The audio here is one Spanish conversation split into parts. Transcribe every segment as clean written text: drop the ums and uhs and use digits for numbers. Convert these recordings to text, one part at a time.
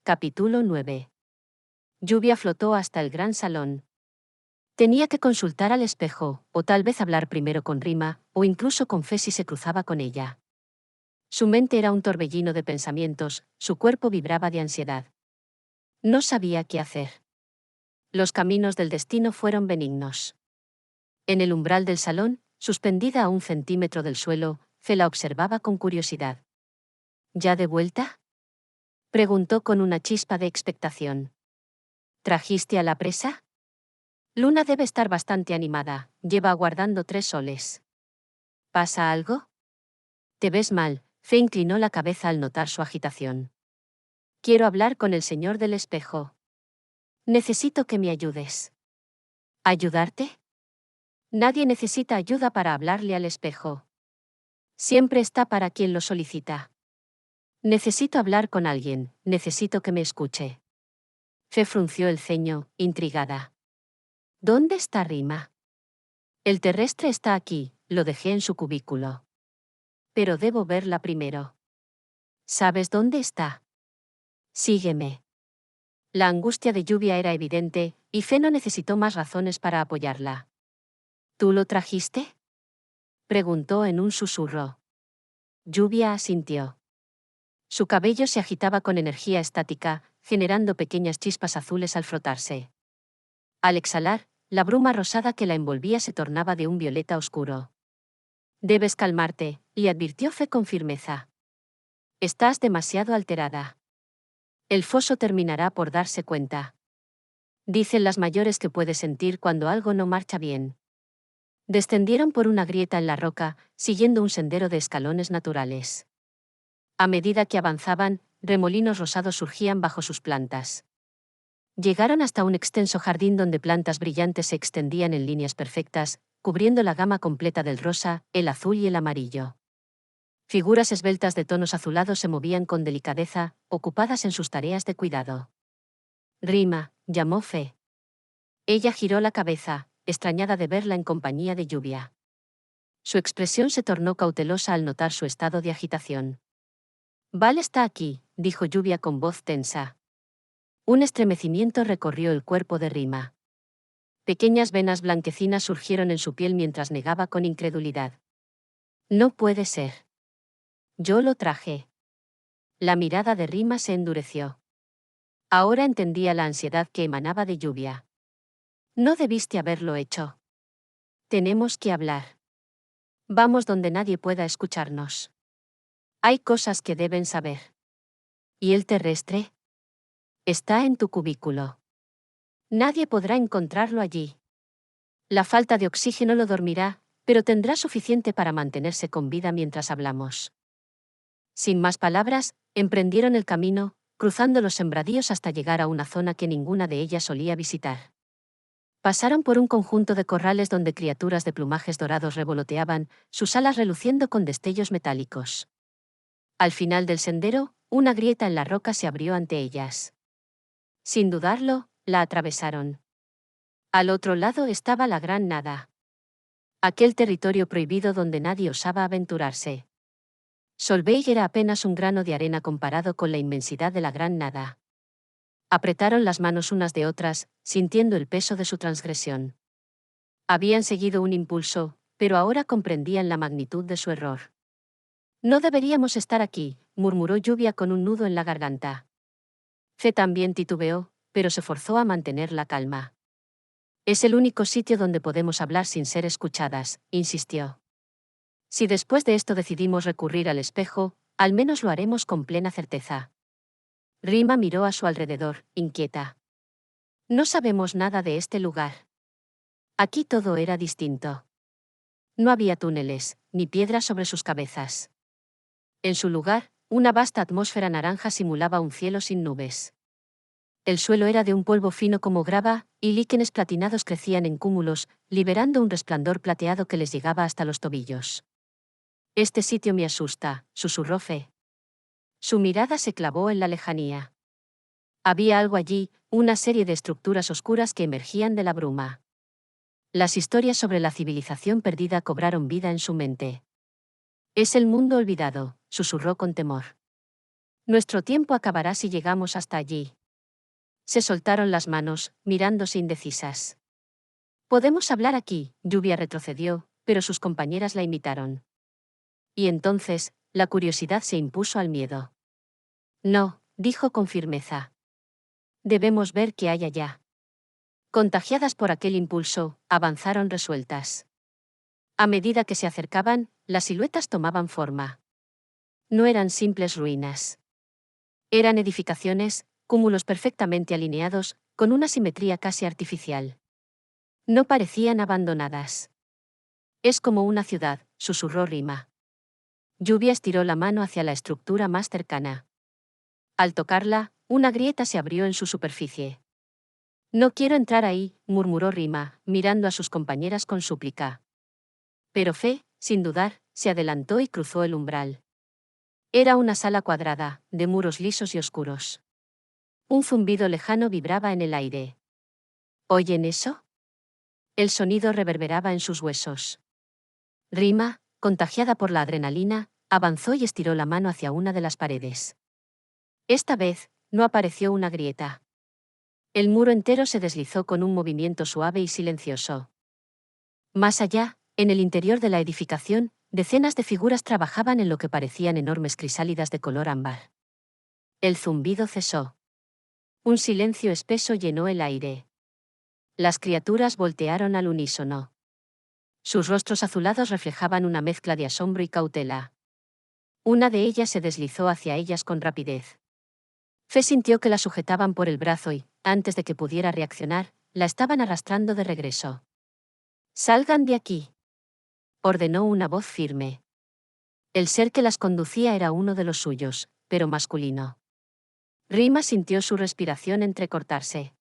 Capítulo 9. Lluvia flotó hasta el gran salón. Tenía que consultar al espejo, o tal vez hablar primero con Rima, o incluso con Fe si se cruzaba con ella. Su mente era un torbellino de pensamientos, su cuerpo vibraba de ansiedad. No sabía qué hacer. Los caminos del destino fueron benignos. En el umbral del salón, suspendida a 1 centímetro del suelo, Fe la observaba con curiosidad. ¿Ya de vuelta?, preguntó con una chispa de expectación. ¿Trajiste a la presa? Luna debe estar bastante animada, lleva aguardando 3 soles. ¿Pasa algo? Te ves mal. Fe inclinó la cabeza al notar su agitación. Quiero hablar con el señor del espejo. Necesito que me ayudes. ¿Ayudarte? Nadie necesita ayuda para hablarle al espejo. Siempre está para quien lo solicita. Necesito hablar con alguien, necesito que me escuche. Fe frunció el ceño, intrigada. ¿Dónde está Rima? El terrestre está aquí, lo dejé en su cubículo. Pero debo verla primero. ¿Sabes dónde está? Sígueme. La angustia de Lluvia era evidente, y Fe no necesitó más razones para apoyarla. ¿Tú lo trajiste?, preguntó en un susurro. Lluvia asintió. Su cabello se agitaba con energía estática, generando pequeñas chispas azules al frotarse. Al exhalar, la bruma rosada que la envolvía se tornaba de un violeta oscuro. Debes calmarte, le advirtió Fe con firmeza. Estás demasiado alterada. El foso terminará por darse cuenta. Dicen las mayores que puedes sentir cuando algo no marcha bien. Descendieron por una grieta en la roca, siguiendo un sendero de escalones naturales. A medida que avanzaban, remolinos rosados surgían bajo sus plantas. Llegaron hasta un extenso jardín donde plantas brillantes se extendían en líneas perfectas, cubriendo la gama completa del rosa, el azul y el amarillo. Figuras esbeltas de tonos azulados se movían con delicadeza, ocupadas en sus tareas de cuidado. Rima, llamó Fe. Ella giró la cabeza, extrañada de verla en compañía de Lluvia. Su expresión se tornó cautelosa al notar su estado de agitación. Val está aquí, dijo Lluvia con voz tensa. Un estremecimiento recorrió el cuerpo de Rima. Pequeñas venas blanquecinas surgieron en su piel mientras negaba con incredulidad. No puede ser. Yo lo traje. La mirada de Rima se endureció. Ahora entendía la ansiedad que emanaba de Lluvia. No debiste haberlo hecho. Tenemos que hablar. Vamos donde nadie pueda escucharnos. Hay cosas que deben saber. ¿Y el terrestre? Está en tu cubículo. Nadie podrá encontrarlo allí. La falta de oxígeno lo dormirá, pero tendrá suficiente para mantenerse con vida mientras hablamos. Sin más palabras, emprendieron el camino, cruzando los sembradíos hasta llegar a una zona que ninguna de ellas solía visitar. Pasaron por un conjunto de corrales donde criaturas de plumajes dorados revoloteaban, sus alas reluciendo con destellos metálicos. Al final del sendero, una grieta en la roca se abrió ante ellas. Sin dudarlo, la atravesaron. Al otro lado estaba la Gran Nada. Aquel territorio prohibido donde nadie osaba aventurarse. Solveig era apenas un grano de arena comparado con la inmensidad de la Gran Nada. Apretaron las manos unas de otras, sintiendo el peso de su transgresión. Habían seguido un impulso, pero ahora comprendían la magnitud de su error. No deberíamos estar aquí, murmuró Lluvia con un nudo en la garganta. Fe también titubeó, pero se forzó a mantener la calma. Es el único sitio donde podemos hablar sin ser escuchadas, insistió. Si después de esto decidimos recurrir al espejo, al menos lo haremos con plena certeza. Rima miró a su alrededor, inquieta. No sabemos nada de este lugar. Aquí todo era distinto. No había túneles, ni piedras sobre sus cabezas. En su lugar, una vasta atmósfera naranja simulaba un cielo sin nubes. El suelo era de un polvo fino como grava, y líquenes platinados crecían en cúmulos, liberando un resplandor plateado que les llegaba hasta los tobillos. Este sitio me asusta, susurró Fe. Su mirada se clavó en la lejanía. Había algo allí, una serie de estructuras oscuras que emergían de la bruma. Las historias sobre la civilización perdida cobraron vida en su mente. Es el mundo olvidado, susurró con temor. Nuestro tiempo acabará si llegamos hasta allí. Se soltaron las manos, mirándose indecisas. Podemos hablar aquí, Lluvia retrocedió, pero sus compañeras la imitaron. Y entonces, la curiosidad se impuso al miedo. No, dijo con firmeza. Debemos ver qué hay allá. Contagiadas por aquel impulso, avanzaron resueltas. A medida que se acercaban, las siluetas tomaban forma. No eran simples ruinas. Eran edificaciones, cúmulos perfectamente alineados, con una simetría casi artificial. No parecían abandonadas. Es como una ciudad, susurró Rima. Lluvia estiró la mano hacia la estructura más cercana. Al tocarla, una grieta se abrió en su superficie. No quiero entrar ahí, murmuró Rima, mirando a sus compañeras con súplica. Pero Fe, sin dudar, se adelantó y cruzó el umbral. Era una sala cuadrada, de muros lisos y oscuros. Un zumbido lejano vibraba en el aire. ¿Oyen eso? El sonido reverberaba en sus huesos. Rima, contagiada por la adrenalina, avanzó y estiró la mano hacia una de las paredes. Esta vez, no apareció una grieta. El muro entero se deslizó con un movimiento suave y silencioso. Más allá, en el interior de la edificación, decenas de figuras trabajaban en lo que parecían enormes crisálidas de color ámbar. El zumbido cesó. Un silencio espeso llenó el aire. Las criaturas voltearon al unísono. Sus rostros azulados reflejaban una mezcla de asombro y cautela. Una de ellas se deslizó hacia ellas con rapidez. Fe sintió que la sujetaban por el brazo y, antes de que pudiera reaccionar, la estaban arrastrando de regreso. «Salgan de aquí», ordenó una voz firme. El ser que las conducía era uno de los suyos, pero masculino. Rima sintió su respiración entrecortarse.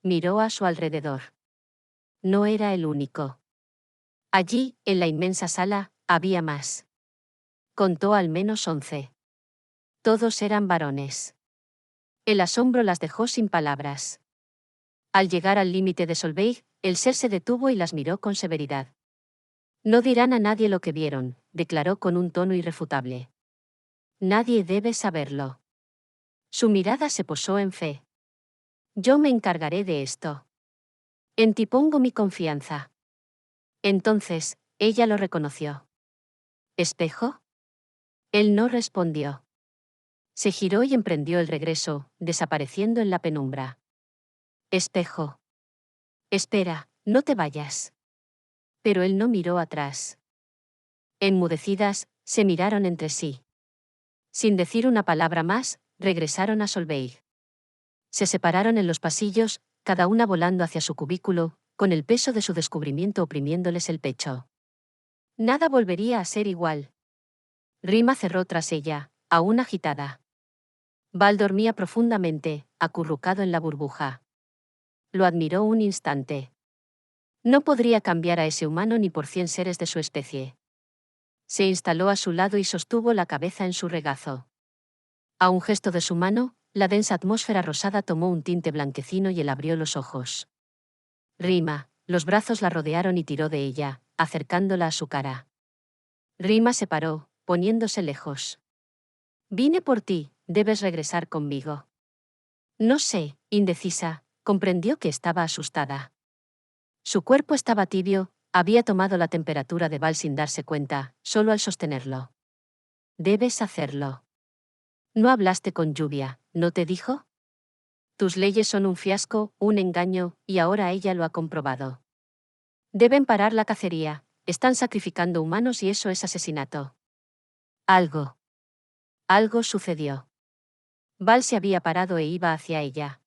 Miró a su alrededor. No era el único. Allí, en la inmensa sala, había más. Contó al menos 11. Todos eran varones. El asombro las dejó sin palabras. Al llegar al límite de Solveig, el ser se detuvo y las miró con severidad. No dirán a nadie lo que vieron, declaró con un tono irrefutable. Nadie debe saberlo. Su mirada se posó en Fe. Yo me encargaré de esto. En ti pongo mi confianza. Entonces, ella lo reconoció. ¿Espejo? Él no respondió. Se giró y emprendió el regreso, desapareciendo en la penumbra. Espejo. Espera, no te vayas. Pero él no miró atrás. Enmudecidas, se miraron entre sí. Sin decir una palabra más, regresaron a Solveig. Se separaron en los pasillos, cada una volando hacia su cubículo, con el peso de su descubrimiento oprimiéndoles el pecho. Nada volvería a ser igual. Rima cerró tras ella, aún agitada. Val dormía profundamente, acurrucado en la burbuja. Lo admiró un instante. No podría cambiar a ese humano ni por 100 seres de su especie. Se instaló a su lado y sostuvo la cabeza en su regazo. A un gesto de su mano, la densa atmósfera rosada tomó un tinte blanquecino y él abrió los ojos. Rima, los brazos la rodearon y tiró de ella, acercándola a su cara. Rima se paró, poniéndose lejos. Vine por ti, debes regresar conmigo. No sé, indecisa, comprendió que estaba asustada. Su cuerpo estaba tibio, había tomado la temperatura de Val sin darse cuenta, solo al sostenerlo. Debes hacerlo. No hablaste con Lluvia, ¿no te dijo? Tus leyes son un fiasco, un engaño, y ahora ella lo ha comprobado. Deben parar la cacería, están sacrificando humanos y eso es asesinato. Algo sucedió. Val se había parado e iba hacia ella.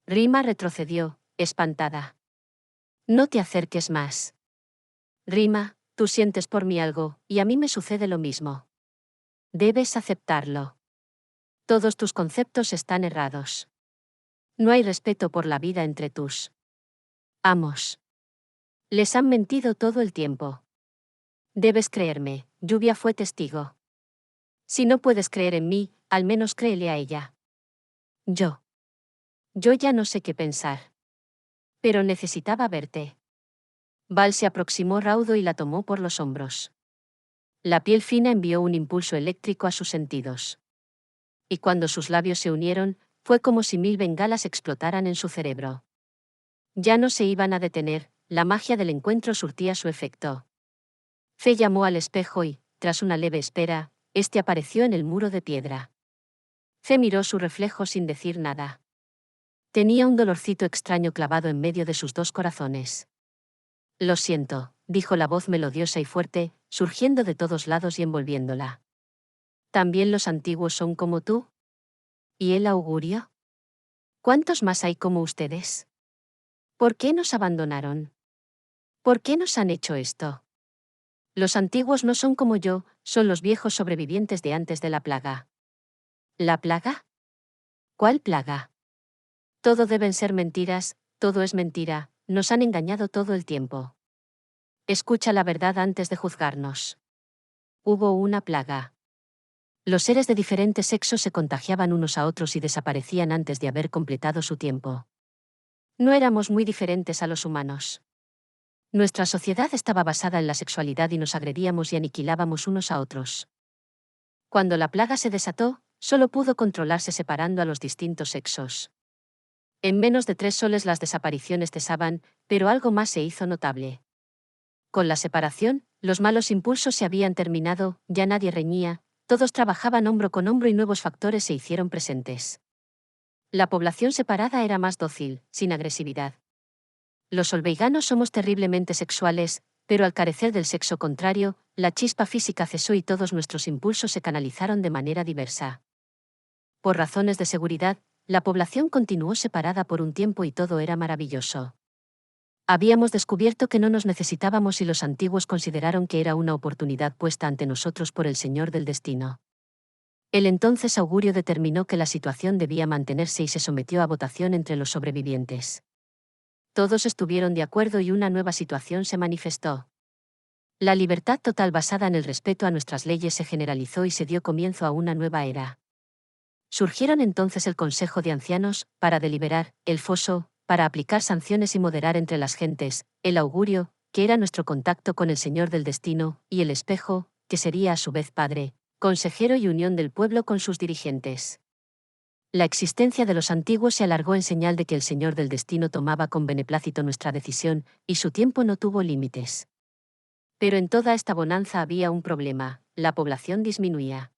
Rima retrocedió, espantada. No te acerques más. Rima, tú sientes por mí algo, y a mí me sucede lo mismo. Debes aceptarlo. Todos tus conceptos están errados. No hay respeto por la vida entre tus amos. Les han mentido todo el tiempo. Debes creerme, Lluvia fue testigo. Si no puedes creer en mí, al menos créele a ella. Yo ya no sé qué pensar. Pero necesitaba verte. Val se aproximó raudo y la tomó por los hombros. La piel fina envió un impulso eléctrico a sus sentidos. Y cuando sus labios se unieron, fue como si 1000 bengalas explotaran en su cerebro. Ya no se iban a detener, la magia del encuentro surtía su efecto. Fe llamó al espejo y, tras una leve espera, este apareció en el muro de piedra. Fe miró su reflejo sin decir nada. Tenía un dolorcito extraño clavado en medio de sus dos corazones. Lo siento, dijo la voz melodiosa y fuerte, surgiendo de todos lados y envolviéndola. ¿También los antiguos son como tú? ¿Y el augurio? ¿Cuántos más hay como ustedes? ¿Por qué nos abandonaron? ¿Por qué nos han hecho esto? Los antiguos no son como yo, son los viejos sobrevivientes de antes de la plaga. ¿La plaga? ¿Cuál plaga? Todo deben ser mentiras, todo es mentira, nos han engañado todo el tiempo. Escucha la verdad antes de juzgarnos. Hubo una plaga. Los seres de diferentes sexos se contagiaban unos a otros y desaparecían antes de haber completado su tiempo. No éramos muy diferentes a los humanos. Nuestra sociedad estaba basada en la sexualidad y nos agredíamos y aniquilábamos unos a otros. Cuando la plaga se desató, solo pudo controlarse separando a los distintos sexos. En menos de 3 soles las desapariciones cesaban, pero algo más se hizo notable. Con la separación, los malos impulsos se habían terminado, ya nadie reñía, todos trabajaban hombro con hombro y nuevos factores se hicieron presentes. La población separada era más dócil, sin agresividad. Los solveiganos somos terriblemente sexuales, pero al carecer del sexo contrario, la chispa física cesó y todos nuestros impulsos se canalizaron de manera diversa. Por razones de seguridad, la población continuó separada por un tiempo y todo era maravilloso. Habíamos descubierto que no nos necesitábamos y los antiguos consideraron que era una oportunidad puesta ante nosotros por el Señor del destino. El entonces augurio determinó que la situación debía mantenerse y se sometió a votación entre los sobrevivientes. Todos estuvieron de acuerdo y una nueva situación se manifestó. La libertad total basada en el respeto a nuestras leyes se generalizó y se dio comienzo a una nueva era. Surgieron entonces el Consejo de Ancianos, para deliberar, el foso, para aplicar sanciones y moderar entre las gentes, el augurio, que era nuestro contacto con el Señor del destino, y el espejo, que sería a su vez padre, consejero y unión del pueblo con sus dirigentes. La existencia de los antiguos se alargó en señal de que el Señor del destino tomaba con beneplácito nuestra decisión, y su tiempo no tuvo límites. Pero en toda esta bonanza había un problema: la población disminuía.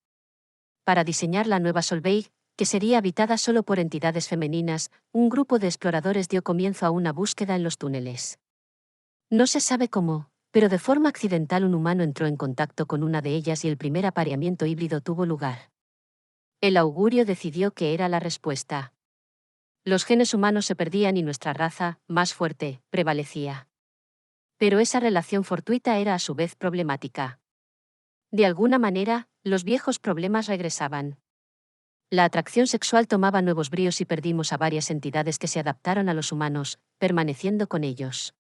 Para diseñar la nueva Solveig, que sería habitada solo por entidades femeninas, un grupo de exploradores dio comienzo a una búsqueda en los túneles. No se sabe cómo, pero de forma accidental un humano entró en contacto con una de ellas y el primer apareamiento híbrido tuvo lugar. El augurio decidió que era la respuesta. Los genes humanos se perdían y nuestra raza, más fuerte, prevalecía. Pero esa relación fortuita era a su vez problemática. De alguna manera, los viejos problemas regresaban. La atracción sexual tomaba nuevos bríos y perdimos a varias entidades que se adaptaron a los humanos, permaneciendo con ellos.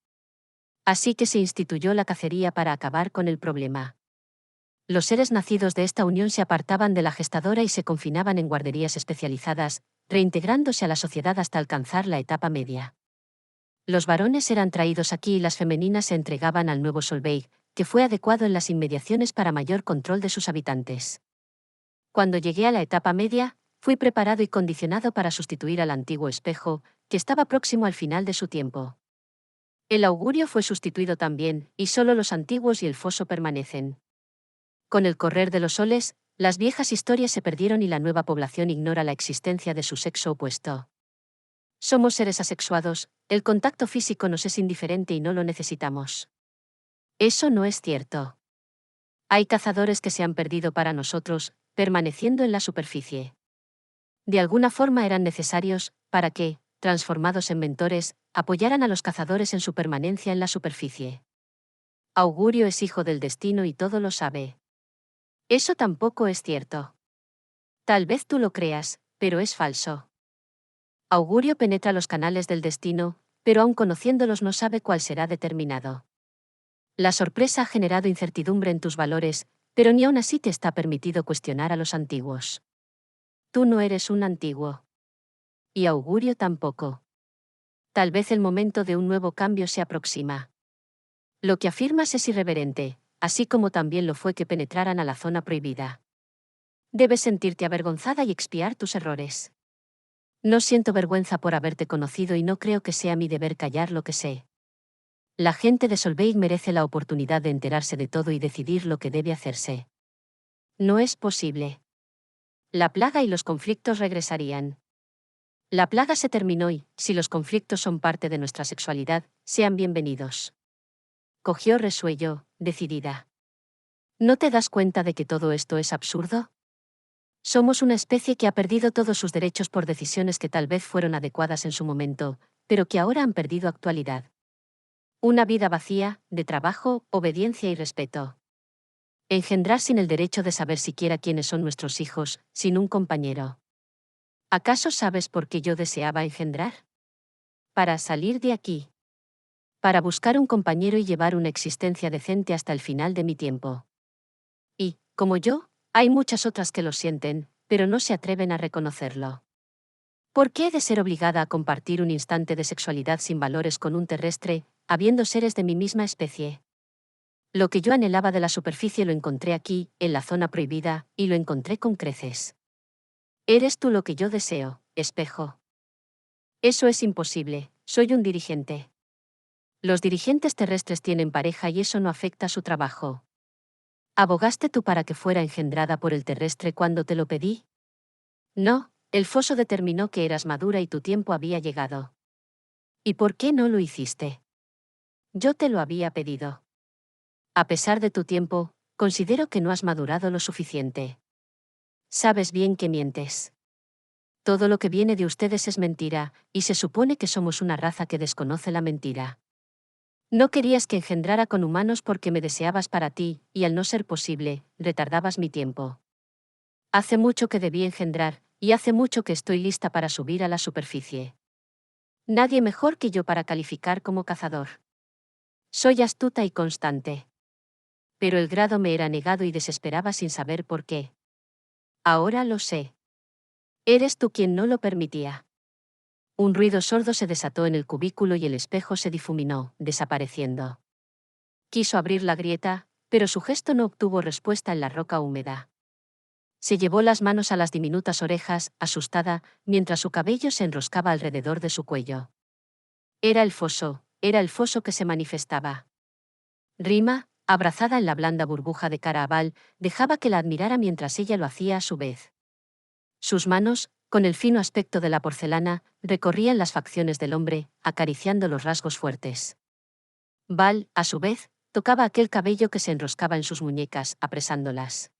Así que se instituyó la cacería para acabar con el problema. Los seres nacidos de esta unión se apartaban de la gestadora y se confinaban en guarderías especializadas, reintegrándose a la sociedad hasta alcanzar la etapa media. Los varones eran traídos aquí y las femeninas se entregaban al nuevo Solveig, que fue adecuado en las inmediaciones para mayor control de sus habitantes. Cuando llegué a la etapa media, fui preparado y condicionado para sustituir al antiguo espejo, que estaba próximo al final de su tiempo. El augurio fue sustituido también, y solo los antiguos y el foso permanecen. Con el correr de los soles, las viejas historias se perdieron y la nueva población ignora la existencia de su sexo opuesto. Somos seres asexuados, el contacto físico nos es indiferente y no lo necesitamos. Eso no es cierto. Hay cazadores que se han perdido para nosotros, permaneciendo en la superficie. De alguna forma eran necesarios, para que, transformados en mentores, apoyaran a los cazadores en su permanencia en la superficie. Augurio es hijo del destino y todo lo sabe. Eso tampoco es cierto. Tal vez tú lo creas, pero es falso. Augurio penetra los canales del destino, pero aun conociéndolos no sabe cuál será determinado. La sorpresa ha generado incertidumbre en tus valores, pero ni aun así te está permitido cuestionar a los antiguos. Tú no eres un antiguo. Y Augurio tampoco. Tal vez el momento de un nuevo cambio se aproxima. Lo que afirmas es irreverente, así como también lo fue que penetraran a la zona prohibida. Debes sentirte avergonzada y expiar tus errores. No siento vergüenza por haberte conocido y no creo que sea mi deber callar lo que sé. La gente de Solveig merece la oportunidad de enterarse de todo y decidir lo que debe hacerse. No es posible. La plaga y los conflictos regresarían. La plaga se terminó y, si los conflictos son parte de nuestra sexualidad, sean bienvenidos. Cogió resuello, decidida. ¿No te das cuenta de que todo esto es absurdo? Somos una especie que ha perdido todos sus derechos por decisiones que tal vez fueron adecuadas en su momento, pero que ahora han perdido actualidad. Una vida vacía, de trabajo, obediencia y respeto. Engendrar sin el derecho de saber siquiera quiénes son nuestros hijos, sin un compañero. ¿Acaso sabes por qué yo deseaba engendrar? Para salir de aquí. Para buscar un compañero y llevar una existencia decente hasta el final de mi tiempo. Y, como yo, hay muchas otras que lo sienten, pero no se atreven a reconocerlo. ¿Por qué he de ser obligada a compartir un instante de sexualidad sin valores con un terrestre, habiendo seres de mi misma especie? Lo que yo anhelaba de la superficie lo encontré aquí, en la zona prohibida, y lo encontré con creces. Eres tú lo que yo deseo, espejo. Eso es imposible, soy un dirigente. Los dirigentes terrestres tienen pareja y eso no afecta a su trabajo. ¿Abogaste tú para que fuera engendrada por el terrestre cuando te lo pedí? No, el foso determinó que eras madura y tu tiempo había llegado. ¿Y por qué no lo hiciste? Yo te lo había pedido. A pesar de tu tiempo, considero que no has madurado lo suficiente. Sabes bien que mientes. Todo lo que viene de ustedes es mentira, y se supone que somos una raza que desconoce la mentira. No querías que engendrara con humanos porque me deseabas para ti, y al no ser posible, retardabas mi tiempo. Hace mucho que debí engendrar, y hace mucho que estoy lista para subir a la superficie. Nadie mejor que yo para calificar como cazador. Soy astuta y constante. Pero el grado me era negado y desesperaba sin saber por qué. Ahora lo sé. Eres tú quien no lo permitía. Un ruido sordo se desató en el cubículo y el espejo se difuminó, desapareciendo. Quiso abrir la grieta, pero su gesto no obtuvo respuesta en la roca húmeda. Se llevó las manos a las diminutas orejas, asustada, mientras su cabello se enroscaba alrededor de su cuello. Era el foso que se manifestaba. Rima, abrazada en la blanda burbuja de Caraval, dejaba que la admirara mientras ella lo hacía a su vez. Sus manos, con el fino aspecto de la porcelana, recorrían las facciones del hombre, acariciando los rasgos fuertes. Val, a su vez, tocaba aquel cabello que se enroscaba en sus muñecas, apresándolas.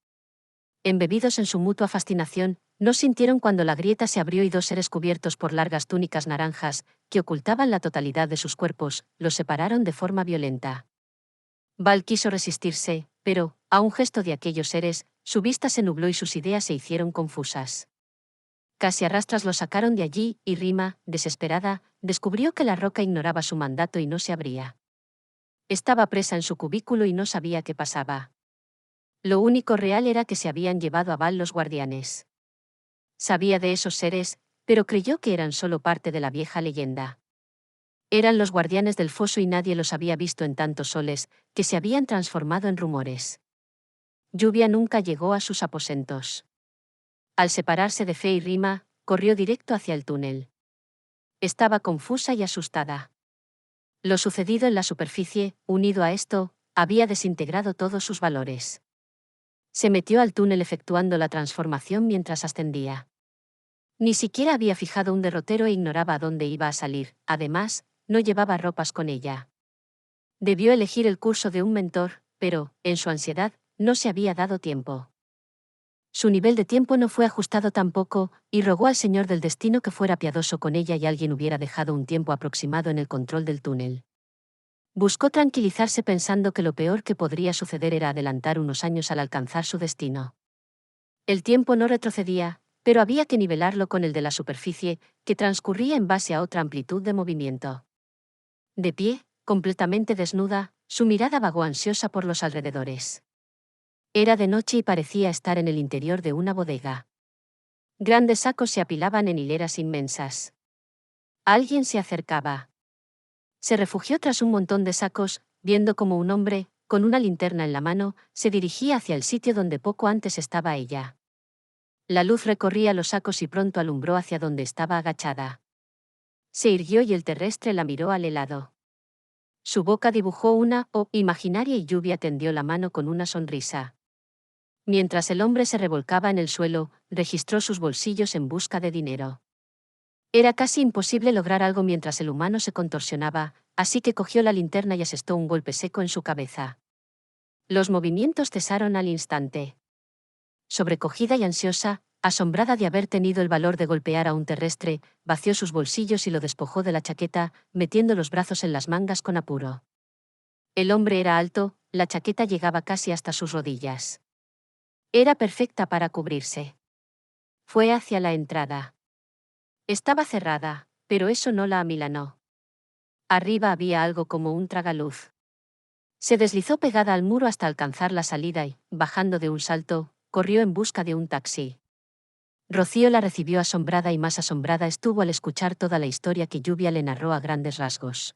Embebidos en su mutua fascinación, no sintieron cuando la grieta se abrió y dos seres cubiertos por largas túnicas naranjas, que ocultaban la totalidad de sus cuerpos, los separaron de forma violenta. Val quiso resistirse, pero, a un gesto de aquellos seres, su vista se nubló y sus ideas se hicieron confusas. Casi a rastras lo sacaron de allí, y Rima, desesperada, descubrió que la roca ignoraba su mandato y no se abría. Estaba presa en su cubículo y no sabía qué pasaba. Lo único real era que se habían llevado a Val los guardianes. Sabía de esos seres, pero creyó que eran solo parte de la vieja leyenda. Eran los guardianes del foso y nadie los había visto en tantos soles, que se habían transformado en rumores. Lluvia nunca llegó a sus aposentos. Al separarse de Fe y Rima, corrió directo hacia el túnel. Estaba confusa y asustada. Lo sucedido en la superficie, unido a esto, había desintegrado todos sus valores. Se metió al túnel efectuando la transformación mientras ascendía. Ni siquiera había fijado un derrotero e ignoraba a dónde iba a salir, además, no llevaba ropas con ella. Debió elegir el curso de un mentor, pero, en su ansiedad, no se había dado tiempo. Su nivel de tiempo no fue ajustado tampoco, y rogó al Señor del Destino que fuera piadoso con ella y alguien hubiera dejado un tiempo aproximado en el control del túnel. Buscó tranquilizarse pensando que lo peor que podría suceder era adelantar unos años al alcanzar su destino. El tiempo no retrocedía, pero había que nivelarlo con el de la superficie, que transcurría en base a otra amplitud de movimiento. De pie, completamente desnuda, su mirada vagó ansiosa por los alrededores. Era de noche y parecía estar en el interior de una bodega. Grandes sacos se apilaban en hileras inmensas. Alguien se acercaba. Se refugió tras un montón de sacos, viendo como un hombre, con una linterna en la mano, se dirigía hacia el sitio donde poco antes estaba ella. La luz recorría los sacos y pronto alumbró hacia donde estaba agachada. Se irguió y el terrestre la miró al helado. Su boca dibujó una O imaginaria y Lluvia tendió la mano con una sonrisa. Mientras el hombre se revolcaba en el suelo, registró sus bolsillos en busca de dinero. Era casi imposible lograr algo mientras el humano se contorsionaba, así que cogió la linterna y asestó un golpe seco en su cabeza. Los movimientos cesaron al instante. Sobrecogida y ansiosa, asombrada de haber tenido el valor de golpear a un terrestre, vació sus bolsillos y lo despojó de la chaqueta, metiendo los brazos en las mangas con apuro. El hombre era alto, la chaqueta llegaba casi hasta sus rodillas. Era perfecta para cubrirse. Fue hacia la entrada. Estaba cerrada, pero eso no la amilanó. Arriba había algo como un tragaluz. Se deslizó pegada al muro hasta alcanzar la salida y, bajando de un salto, corrió en busca de un taxi. Rocío la recibió asombrada y más asombrada estuvo al escuchar toda la historia que Lluvia le narró a grandes rasgos.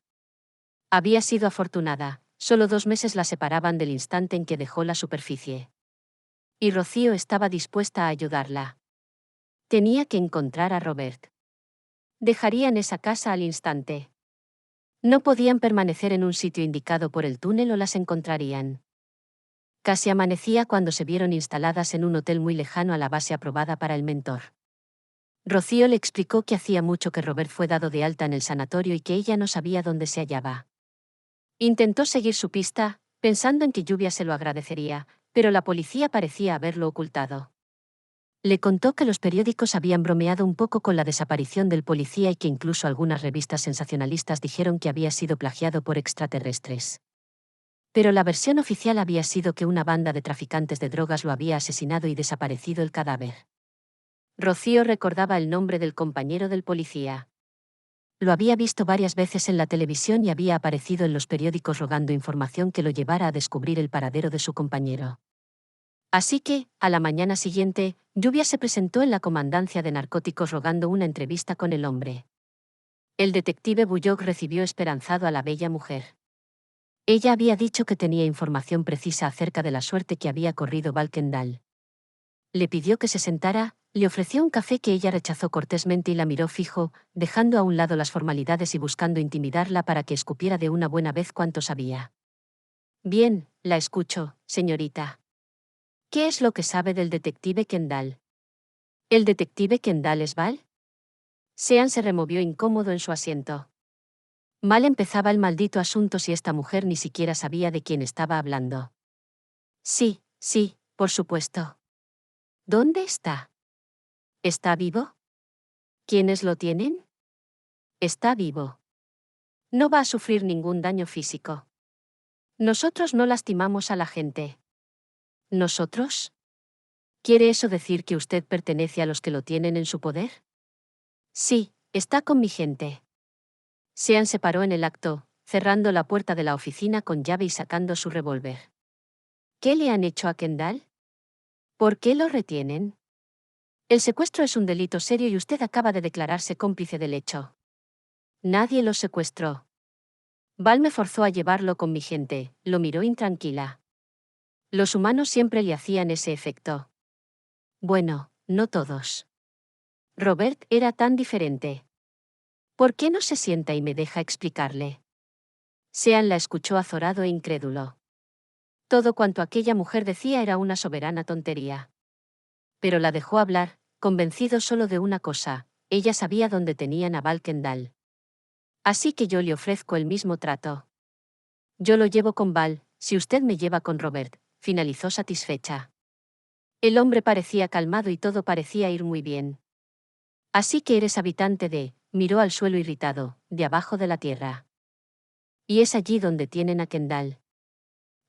Había sido afortunada, solo 2 meses la separaban del instante en que dejó la superficie. Y Rocío estaba dispuesta a ayudarla. Tenía que encontrar a Robert. Dejarían esa casa al instante. No podían permanecer en un sitio indicado por el túnel o las encontrarían. Casi amanecía cuando se vieron instaladas en un hotel muy lejano a la base aprobada para el mentor. Rocío le explicó que hacía mucho que Robert fue dado de alta en el sanatorio y que ella no sabía dónde se hallaba. Intentó seguir su pista, pensando en que Lluvia se lo agradecería, pero la policía parecía haberlo ocultado. Le contó que los periódicos habían bromeado un poco con la desaparición del policía y que incluso algunas revistas sensacionalistas dijeron que había sido plagiado por extraterrestres. Pero la versión oficial había sido que una banda de traficantes de drogas lo había asesinado y desaparecido el cadáver. Rocío recordaba el nombre del compañero del policía. Lo había visto varias veces en la televisión y había aparecido en los periódicos rogando información que lo llevara a descubrir el paradero de su compañero. Así que, a la mañana siguiente, Lluvia se presentó en la comandancia de narcóticos rogando una entrevista con el hombre. El detective Bullock recibió esperanzado a la bella mujer. Ella había dicho que tenía información precisa acerca de la suerte que había corrido Val Kendall. Le pidió que se sentara, le ofreció un café que ella rechazó cortésmente y la miró fijo, dejando a un lado las formalidades y buscando intimidarla para que escupiera de una buena vez cuanto sabía. Bien, la escucho, señorita. ¿Qué es lo que sabe del detective Kendall? ¿El detective Kendall es Val? Sean se removió incómodo en su asiento. Mal empezaba el maldito asunto si esta mujer ni siquiera sabía de quién estaba hablando. Sí, sí, por supuesto. ¿Dónde está? ¿Está vivo? ¿Quiénes lo tienen? Está vivo. No va a sufrir ningún daño físico. Nosotros no lastimamos a la gente. ¿Nosotros? ¿Quiere eso decir que usted pertenece a los que lo tienen en su poder? Sí, está con mi gente. Sean se paró en el acto, cerrando la puerta de la oficina con llave y sacando su revólver. ¿Qué le han hecho a Kendall? ¿Por qué lo retienen? El secuestro es un delito serio y usted acaba de declararse cómplice del hecho. Nadie lo secuestró. Val me forzó a llevarlo con mi gente, lo miró intranquila. Los humanos siempre le hacían ese efecto. Bueno, no todos. Robert era tan diferente. ¿Por qué no se sienta y me deja explicarle? Sean la escuchó azorado e incrédulo. Todo cuanto aquella mujer decía era una soberana tontería. Pero la dejó hablar, convencido solo de una cosa: ella sabía dónde tenían a Val Kendall. Así que yo le ofrezco el mismo trato. Yo lo llevo con Val, si usted me lleva con Robert, finalizó satisfecha. El hombre parecía calmado y todo parecía ir muy bien. Así que eres habitante de, miró al suelo irritado, de abajo de la tierra. Y es allí donde tienen a Kendall.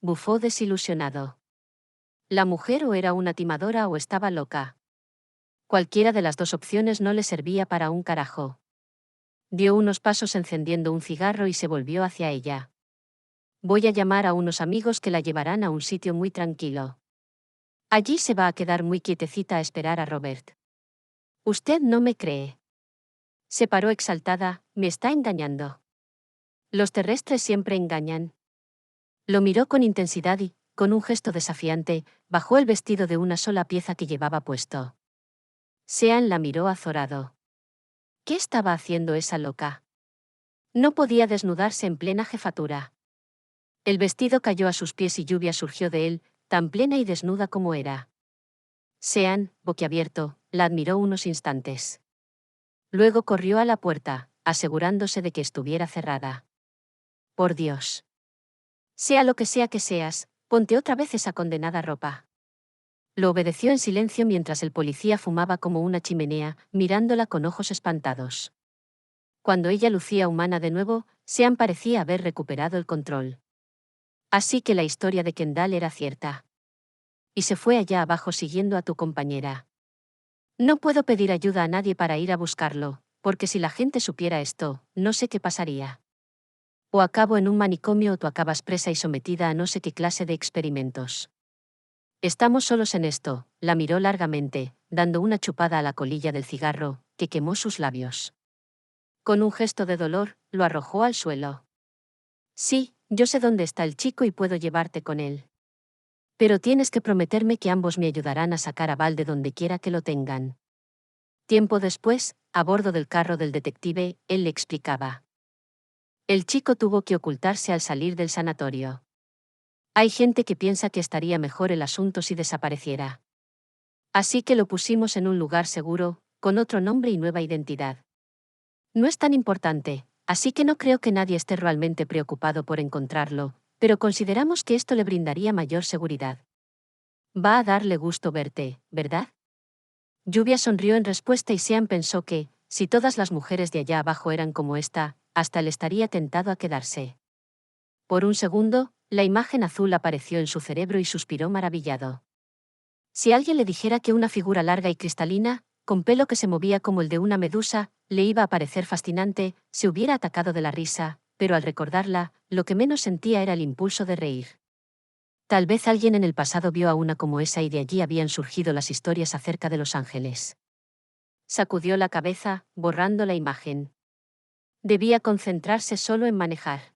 Bufó desilusionado. La mujer o era una timadora o estaba loca. Cualquiera de las dos opciones no le servía para un carajo. Dio unos pasos encendiendo un cigarro y se volvió hacia ella. Voy a llamar a unos amigos que la llevarán a un sitio muy tranquilo. Allí se va a quedar muy quietecita a esperar a Robert. Usted no me cree. Se paró exaltada, me está engañando. Los terrestres siempre engañan. Lo miró con intensidad y, con un gesto desafiante, bajó el vestido de una sola pieza que llevaba puesto. Sean la miró azorado. ¿Qué estaba haciendo esa loca? No podía desnudarse en plena jefatura. El vestido cayó a sus pies y lluvia surgió de él, tan plena y desnuda como era. Sean, boquiabierto, la admiró unos instantes. Luego corrió a la puerta, asegurándose de que estuviera cerrada. Por Dios. Sea lo que sea que seas, ponte otra vez esa condenada ropa. Lo obedeció en silencio mientras el policía fumaba como una chimenea, mirándola con ojos espantados. Cuando ella lucía humana de nuevo, Sean parecía haber recuperado el control. Así que la historia de Kendall era cierta. Y se fue allá abajo siguiendo a tu compañera. No puedo pedir ayuda a nadie para ir a buscarlo, porque si la gente supiera esto, no sé qué pasaría. O acabo en un manicomio o tú acabas presa y sometida a no sé qué clase de experimentos. Estamos solos en esto, la miró largamente, dando una chupada a la colilla del cigarro, que quemó sus labios. Con un gesto de dolor, lo arrojó al suelo. Sí, yo sé dónde está el chico y puedo llevarte con él. Pero tienes que prometerme que ambos me ayudarán a sacar a Val de donde quiera que lo tengan. Tiempo después, a bordo del carro del detective, él le explicaba. El chico tuvo que ocultarse al salir del sanatorio. Hay gente que piensa que estaría mejor el asunto si desapareciera. Así que lo pusimos en un lugar seguro, con otro nombre y nueva identidad. No es tan importante, así que no creo que nadie esté realmente preocupado por encontrarlo, pero consideramos que esto le brindaría mayor seguridad. Va a darle gusto verte, ¿verdad? Lluvia sonrió en respuesta y Sean pensó que, si todas las mujeres de allá abajo eran como esta, hasta él estaría tentado a quedarse. Por un segundo, la imagen azul apareció en su cerebro y suspiró maravillado. Si alguien le dijera que una figura larga y cristalina, con pelo que se movía como el de una medusa, le iba a parecer fascinante, se hubiera atacado de la risa, pero al recordarla, lo que menos sentía era el impulso de reír. Tal vez alguien en el pasado vio a una como esa y de allí habían surgido las historias acerca de los ángeles. Sacudió la cabeza, borrando la imagen. Debía concentrarse solo en manejar.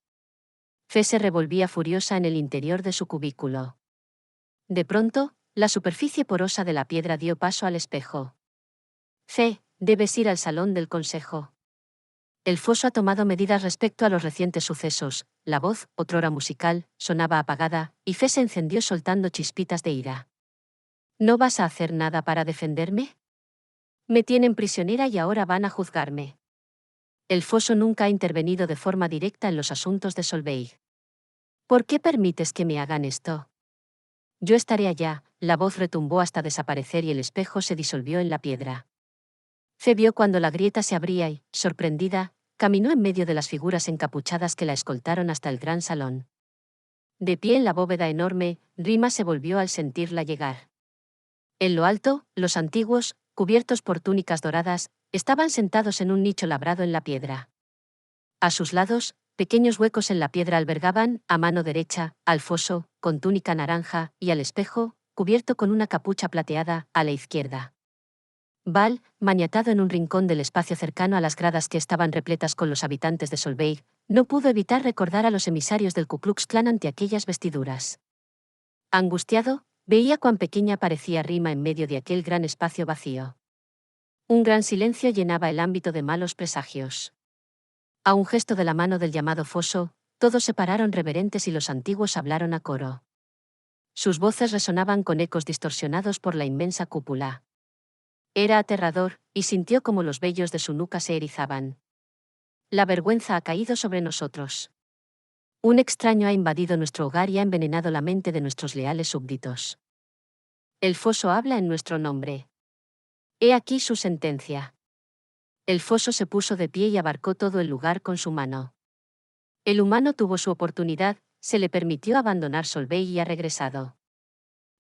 Fe se revolvía furiosa en el interior de su cubículo. De pronto, la superficie porosa de la piedra dio paso al espejo. Fe, debes ir al salón del consejo. El foso ha tomado medidas respecto a los recientes sucesos, la voz, otrora musical, sonaba apagada, y Fe se encendió soltando chispitas de ira. ¿No vas a hacer nada para defenderme? Me tienen prisionera y ahora van a juzgarme. El foso nunca ha intervenido de forma directa en los asuntos de Solveig. ¿Por qué permites que me hagan esto? Yo estaré allá, la voz retumbó hasta desaparecer y el espejo se disolvió en la piedra. Fe vio cuando la grieta se abría y, sorprendida, caminó en medio de las figuras encapuchadas que la escoltaron hasta el gran salón. De pie en la bóveda enorme, Rima se volvió al sentirla llegar. En lo alto, los antiguos, cubiertos por túnicas doradas, estaban sentados en un nicho labrado en la piedra. A sus lados, pequeños huecos en la piedra albergaban, a mano derecha, al foso, con túnica naranja, y al espejo, cubierto con una capucha plateada, a la izquierda. Val, maniatado en un rincón del espacio cercano a las gradas que estaban repletas con los habitantes de Solveig, no pudo evitar recordar a los emisarios del Ku Klux Klan ante aquellas vestiduras. Angustiado, veía cuán pequeña parecía Rima en medio de aquel gran espacio vacío. Un gran silencio llenaba el ámbito de malos presagios. A un gesto de la mano del llamado foso, todos se pararon reverentes y los antiguos hablaron a coro. Sus voces resonaban con ecos distorsionados por la inmensa cúpula. Era aterrador, y sintió como los vellos de su nuca se erizaban. La vergüenza ha caído sobre nosotros. Un extraño ha invadido nuestro hogar y ha envenenado la mente de nuestros leales súbditos. El foso habla en nuestro nombre. He aquí su sentencia. El foso se puso de pie y abarcó todo el lugar con su mano. El humano tuvo su oportunidad, se le permitió abandonar Solveig y ha regresado.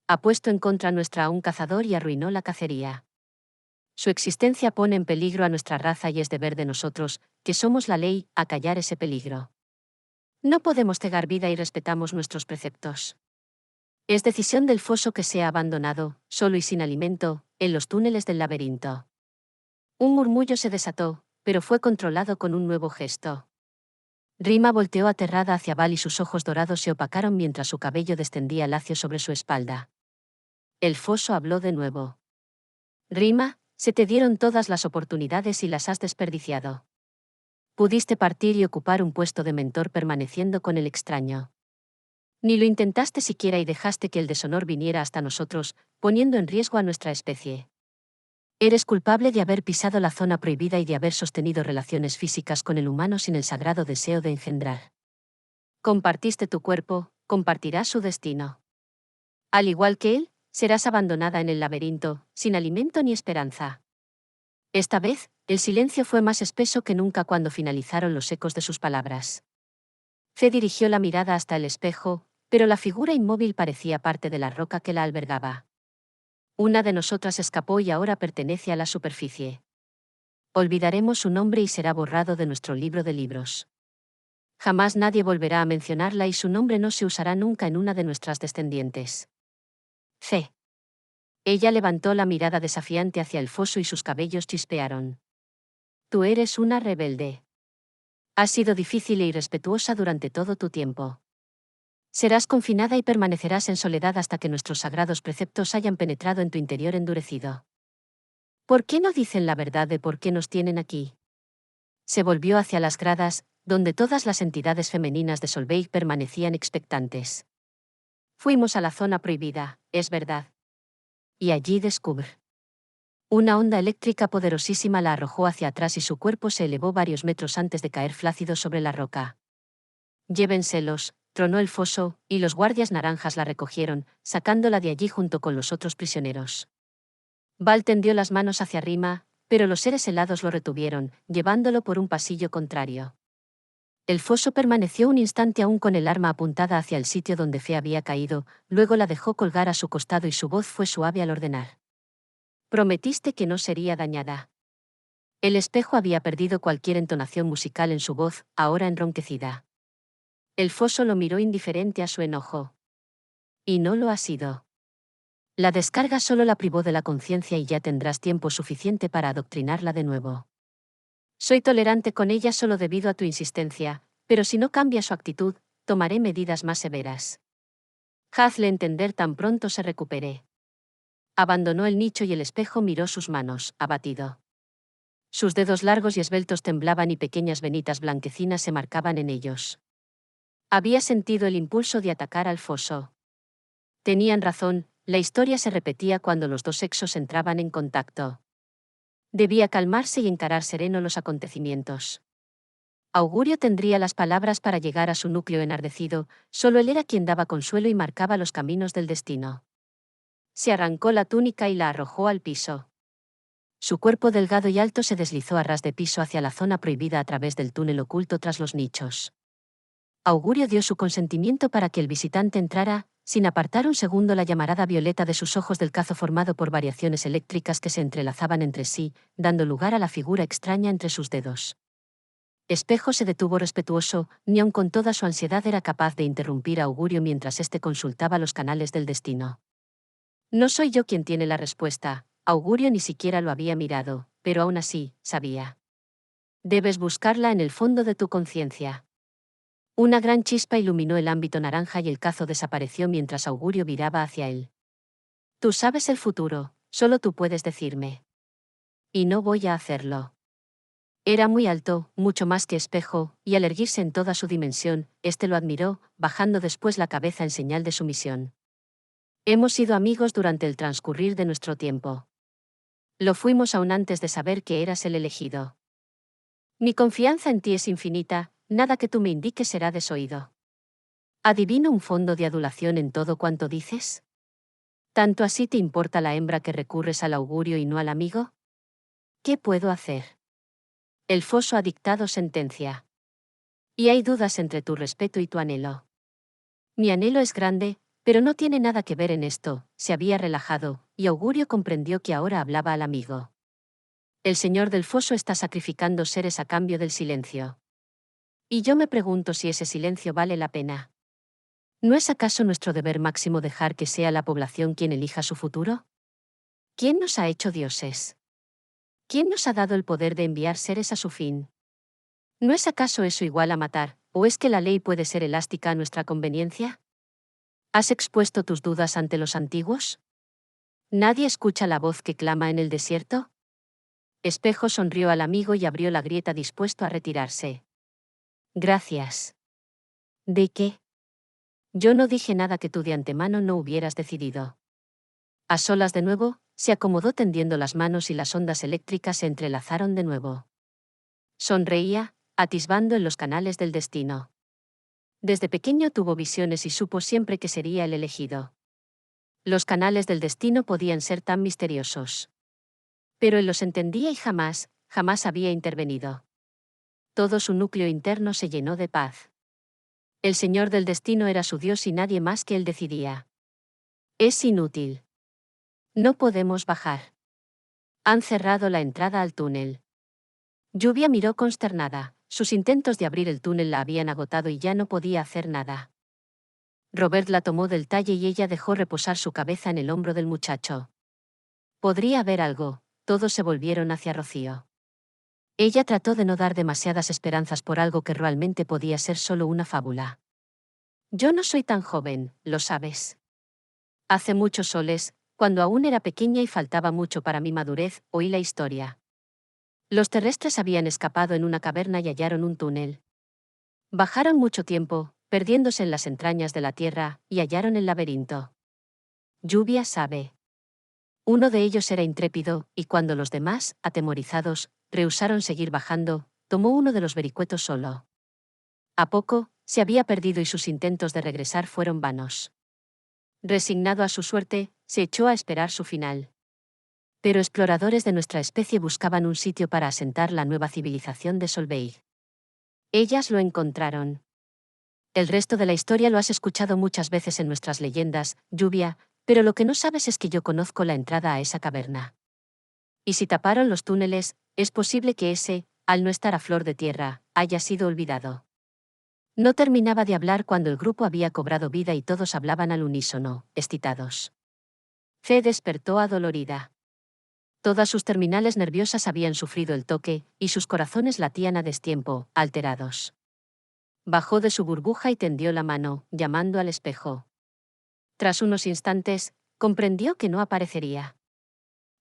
Ha puesto en contra nuestra a un cazador y arruinó la cacería. Su existencia pone en peligro a nuestra raza y es deber de nosotros, que somos la ley, acallar ese peligro. No podemos cegar vida y respetamos nuestros preceptos. Es decisión del foso que sea abandonado, solo y sin alimento, en los túneles del laberinto. Un murmullo se desató, pero fue controlado con un nuevo gesto. Rima volteó aterrada hacia Val y sus ojos dorados se opacaron mientras su cabello descendía lacio sobre su espalda. El foso habló de nuevo. Rima, Se te dieron todas las oportunidades y las has desperdiciado. Pudiste partir y ocupar un puesto de mentor permaneciendo con el extraño. Ni lo intentaste siquiera y dejaste que el deshonor viniera hasta nosotros, poniendo en riesgo a nuestra especie. Eres culpable de haber pisado la zona prohibida y de haber sostenido relaciones físicas con el humano sin el sagrado deseo de engendrar. Compartiste tu cuerpo, compartirás su destino. Al igual que él, serás abandonada en el laberinto, sin alimento ni esperanza. Esta vez, el silencio fue más espeso que nunca cuando finalizaron los ecos de sus palabras. Fe dirigió la mirada hasta el espejo, pero la figura inmóvil parecía parte de la roca que la albergaba. Una de nosotras escapó y ahora pertenece a la superficie. Olvidaremos su nombre y será borrado de nuestro libro de libros. Jamás nadie volverá a mencionarla y su nombre no se usará nunca en una de nuestras descendientes. Fe. Ella levantó la mirada desafiante hacia el foso y sus cabellos chispearon. Tú eres una rebelde. Has sido difícil e irrespetuosa durante todo tu tiempo. Serás confinada y permanecerás en soledad hasta que nuestros sagrados preceptos hayan penetrado en tu interior endurecido. ¿Por qué no dicen la verdad de por qué nos tienen aquí? Se volvió hacia las gradas, donde todas las entidades femeninas de Solveig permanecían expectantes. Fuimos a la zona prohibida, es verdad. Y allí descubrí. Una onda eléctrica poderosísima la arrojó hacia atrás y su cuerpo se elevó varios metros antes de caer flácido sobre la roca. Llévenselos, tronó el foso, y los guardias naranjas la recogieron, sacándola de allí junto con los otros prisioneros. Val tendió las manos hacia arriba, pero los seres helados lo retuvieron, llevándolo por un pasillo contrario. El foso permaneció un instante aún con el arma apuntada hacia el sitio donde Fe había caído, luego la dejó colgar a su costado y su voz fue suave al ordenar. Prometiste que no sería dañada. El espejo había perdido cualquier entonación musical en su voz, ahora enronquecida. El foso lo miró indiferente a su enojo. Y no lo ha sido. La descarga solo la privó de la conciencia y ya tendrás tiempo suficiente para adoctrinarla de nuevo. Soy tolerante con ella solo debido a tu insistencia, pero si no cambia su actitud, tomaré medidas más severas. Hazle entender tan pronto se recupere. Abandonó el nicho y el espejo miró sus manos, abatido. Sus dedos largos y esbeltos temblaban y pequeñas venitas blanquecinas se marcaban en ellos. Había sentido el impulso de atacar al foso. Tenían razón, la historia se repetía cuando los dos sexos entraban en contacto. Debía calmarse y encarar sereno los acontecimientos. Augurio tendría las palabras para llegar a su núcleo enardecido, solo él era quien daba consuelo y marcaba los caminos del destino. Se arrancó la túnica y la arrojó al piso. Su cuerpo delgado y alto se deslizó a ras de piso hacia la zona prohibida a través del túnel oculto tras los nichos. Augurio dio su consentimiento para que el visitante entrara, sin apartar un segundo la llamarada violeta de sus ojos del cazo formado por variaciones eléctricas que se entrelazaban entre sí, dando lugar a la figura extraña entre sus dedos. Espejo se detuvo respetuoso, ni aun con toda su ansiedad era capaz de interrumpir a Augurio mientras éste consultaba los canales del destino. No soy yo quien tiene la respuesta, Augurio ni siquiera lo había mirado, pero aún así, sabía. Debes buscarla en el fondo de tu conciencia. Una gran chispa iluminó el ámbito naranja y el cazo desapareció mientras Augurio viraba hacia él. Tú sabes el futuro, solo tú puedes decirme. Y no voy a hacerlo. Era muy alto, mucho más que espejo, y al erguirse en toda su dimensión, éste lo admiró, bajando después la cabeza en señal de sumisión. Hemos sido amigos durante el transcurrir de nuestro tiempo. Lo fuimos aún antes de saber que eras el elegido. Mi confianza en ti es infinita, nada que tú me indiques será desoído. ¿Adivino un fondo de adulación en todo cuanto dices? ¿Tanto así te importa la hembra que recurres al augurio y no al amigo? ¿Qué puedo hacer? El foso ha dictado sentencia. Y hay dudas entre tu respeto y tu anhelo. Mi anhelo es grande, pero no tiene nada que ver en esto, se había relajado, y Augurio comprendió que ahora hablaba al amigo. El señor del foso está sacrificando seres a cambio del silencio. Y yo me pregunto si ese silencio vale la pena. ¿No es acaso nuestro deber máximo dejar que sea la población quien elija su futuro? ¿Quién nos ha hecho dioses? ¿Quién nos ha dado el poder de enviar seres a su fin? ¿No es acaso eso igual a matar, o es que la ley puede ser elástica a nuestra conveniencia? ¿Has expuesto tus dudas ante los antiguos? ¿Nadie escucha la voz que clama en el desierto? Espejo sonrió al amigo y abrió la grieta dispuesto a retirarse. Gracias. ¿De qué? Yo no dije nada que tú de antemano no hubieras decidido. A solas de nuevo, se acomodó tendiendo las manos y las ondas eléctricas se entrelazaron de nuevo. Sonreía, atisbando en los canales del destino. Desde pequeño tuvo visiones y supo siempre que sería el elegido. Los canales del destino podían ser tan misteriosos. Pero él los entendía y jamás había intervenido. Todo su núcleo interno se llenó de paz. El señor del destino era su Dios y nadie más que él decidía. Es inútil. No podemos bajar. Han cerrado la entrada al túnel. Lluvia miró consternada. Sus intentos de abrir el túnel la habían agotado y ya no podía hacer nada. Robert la tomó del talle y ella dejó reposar su cabeza en el hombro del muchacho. Podría haber algo. Todos se volvieron hacia Rocío. Ella trató de no dar demasiadas esperanzas por algo que realmente podía ser solo una fábula. Yo no soy tan joven, lo sabes. Hace muchos soles, cuando aún era pequeña y faltaba mucho para mi madurez, oí la historia. Los terrestres habían escapado en una caverna y hallaron un túnel. Bajaron mucho tiempo, perdiéndose en las entrañas de la tierra, y hallaron el laberinto. Lluvia sabe. Uno de ellos era intrépido, y cuando los demás, atemorizados, rehusaron seguir bajando, tomó uno de los vericuetos solo. A poco, se había perdido y sus intentos de regresar fueron vanos. Resignado a su suerte, se echó a esperar su final. Pero exploradores de nuestra especie buscaban un sitio para asentar la nueva civilización de Solveig. Ellas lo encontraron. El resto de la historia lo has escuchado muchas veces en nuestras leyendas, Lluvia, pero lo que no sabes es que yo conozco la entrada a esa caverna. Y si taparon los túneles, es posible que ese, al no estar a flor de tierra, haya sido olvidado. No terminaba de hablar cuando el grupo había cobrado vida y todos hablaban al unísono, excitados. Fe despertó adolorida. Todas sus terminales nerviosas habían sufrido el toque, y sus corazones latían a destiempo, alterados. Bajó de su burbuja y tendió la mano, llamando al espejo. Tras unos instantes, comprendió que no aparecería.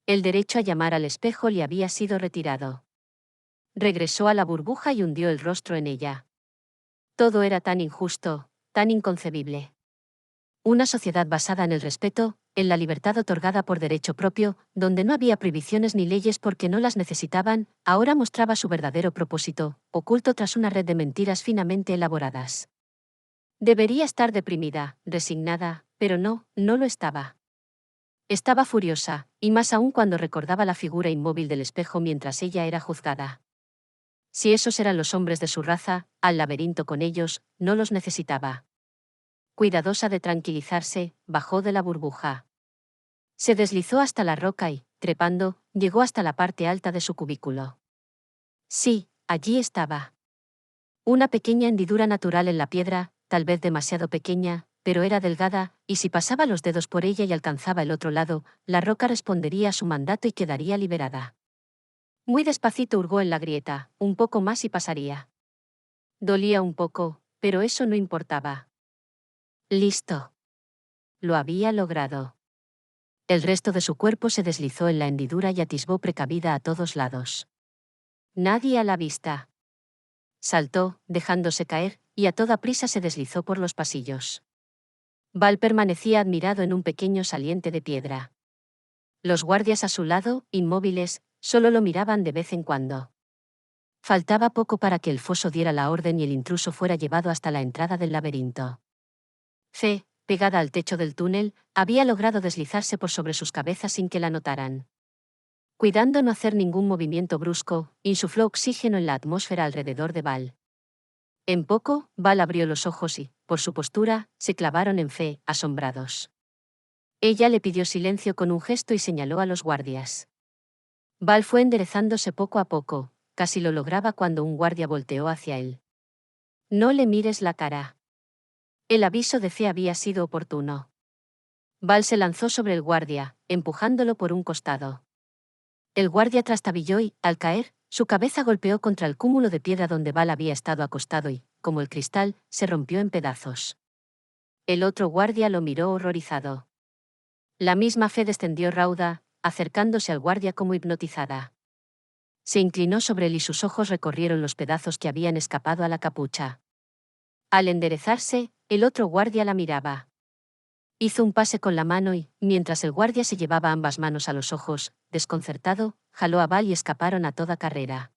El derecho a llamar al espejo le había sido retirado. Regresó a la burbuja y hundió el rostro en ella. Todo era tan injusto, tan inconcebible. Una sociedad basada en el respeto, en la libertad otorgada por derecho propio, donde no había prohibiciones ni leyes porque no las necesitaban, ahora mostraba su verdadero propósito, oculto tras una red de mentiras finamente elaboradas. Debería estar deprimida, resignada, pero no lo estaba. Estaba furiosa, y más aún cuando recordaba la figura inmóvil del espejo mientras ella era juzgada. Si esos eran los hombres de su raza, al laberinto con ellos, no los necesitaba. Cuidadosa de tranquilizarse, bajó de la burbuja. Se deslizó hasta la roca y, trepando, llegó hasta la parte alta de su cubículo. Sí, allí estaba. Una pequeña hendidura natural en la piedra, tal vez demasiado pequeña, pero era delgada, y si pasaba los dedos por ella y alcanzaba el otro lado, la roca respondería a su mandato y quedaría liberada. Muy despacito hurgó en la grieta, un poco más y pasaría. Dolía un poco, pero eso no importaba. Listo. Lo había logrado. El resto de su cuerpo se deslizó en la hendidura y atisbó precavida a todos lados. Nadie a la vista. Saltó, dejándose caer, y a toda prisa se deslizó por los pasillos. Val permanecía admirado en un pequeño saliente de piedra. Los guardias a su lado, inmóviles, solo lo miraban de vez en cuando. Faltaba poco para que el foso diera la orden y el intruso fuera llevado hasta la entrada del laberinto. Fe, pegada al techo del túnel, había logrado deslizarse por sobre sus cabezas sin que la notaran. Cuidando no hacer ningún movimiento brusco, insufló oxígeno en la atmósfera alrededor de Val. En poco, Val abrió los ojos y, por su postura, se clavaron en Fe, asombrados. Ella le pidió silencio con un gesto y señaló a los guardias. Val fue enderezándose poco a poco, casi lo lograba cuando un guardia volteó hacia él. No le mires la cara. El aviso de Fe había sido oportuno. Val se lanzó sobre el guardia, empujándolo por un costado. El guardia trastabilló y, al caer, su cabeza golpeó contra el cúmulo de piedra donde Val había estado acostado y, como el cristal, se rompió en pedazos. El otro guardia lo miró horrorizado. La misma Fe descendió rauda, acercándose al guardia como hipnotizada. Se inclinó sobre él y sus ojos recorrieron los pedazos que habían escapado a la capucha. Al enderezarse, el otro guardia la miraba. Hizo un pase con la mano y, mientras el guardia se llevaba ambas manos a los ojos, desconcertado, jaló a Val y escaparon a toda carrera.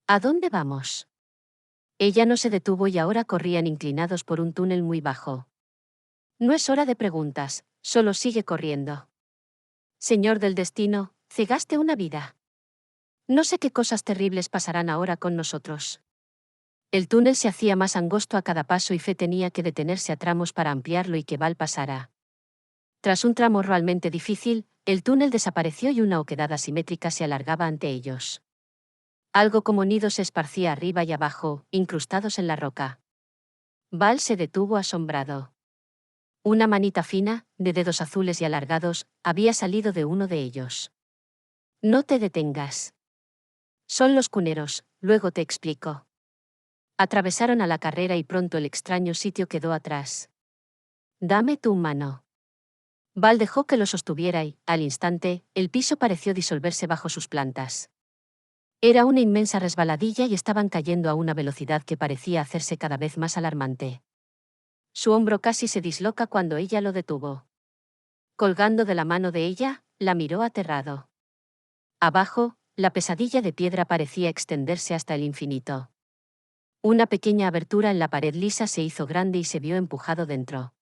¿A dónde vamos? Ella no se detuvo y ahora corrían inclinados por un túnel muy bajo. No es hora de preguntas, solo sigue corriendo. Señor del destino, cegaste una vida. No sé qué cosas terribles pasarán ahora con nosotros. El túnel se hacía más angosto a cada paso y Fe tenía que detenerse a tramos para ampliarlo y que Val pasara. Tras un tramo realmente difícil, el túnel desapareció y una oquedad asimétrica se alargaba ante ellos. Algo como nidos se esparcía arriba y abajo, incrustados en la roca. Val se detuvo asombrado. Una manita fina, de dedos azules y alargados, había salido de uno de ellos. No te detengas. Son los cuneros, luego te explico. Atravesaron a la carrera y pronto el extraño sitio quedó atrás. Dame tu mano. Val dejó que lo sostuviera y, al instante, el piso pareció disolverse bajo sus plantas. Era una inmensa resbaladilla y estaban cayendo a una velocidad que parecía hacerse cada vez más alarmante. Su hombro casi se disloca cuando ella lo detuvo. Colgando de la mano de ella, la miró aterrado. Abajo, la pesadilla de piedra parecía extenderse hasta el infinito. Una pequeña abertura en la pared lisa se hizo grande y se vio empujado dentro.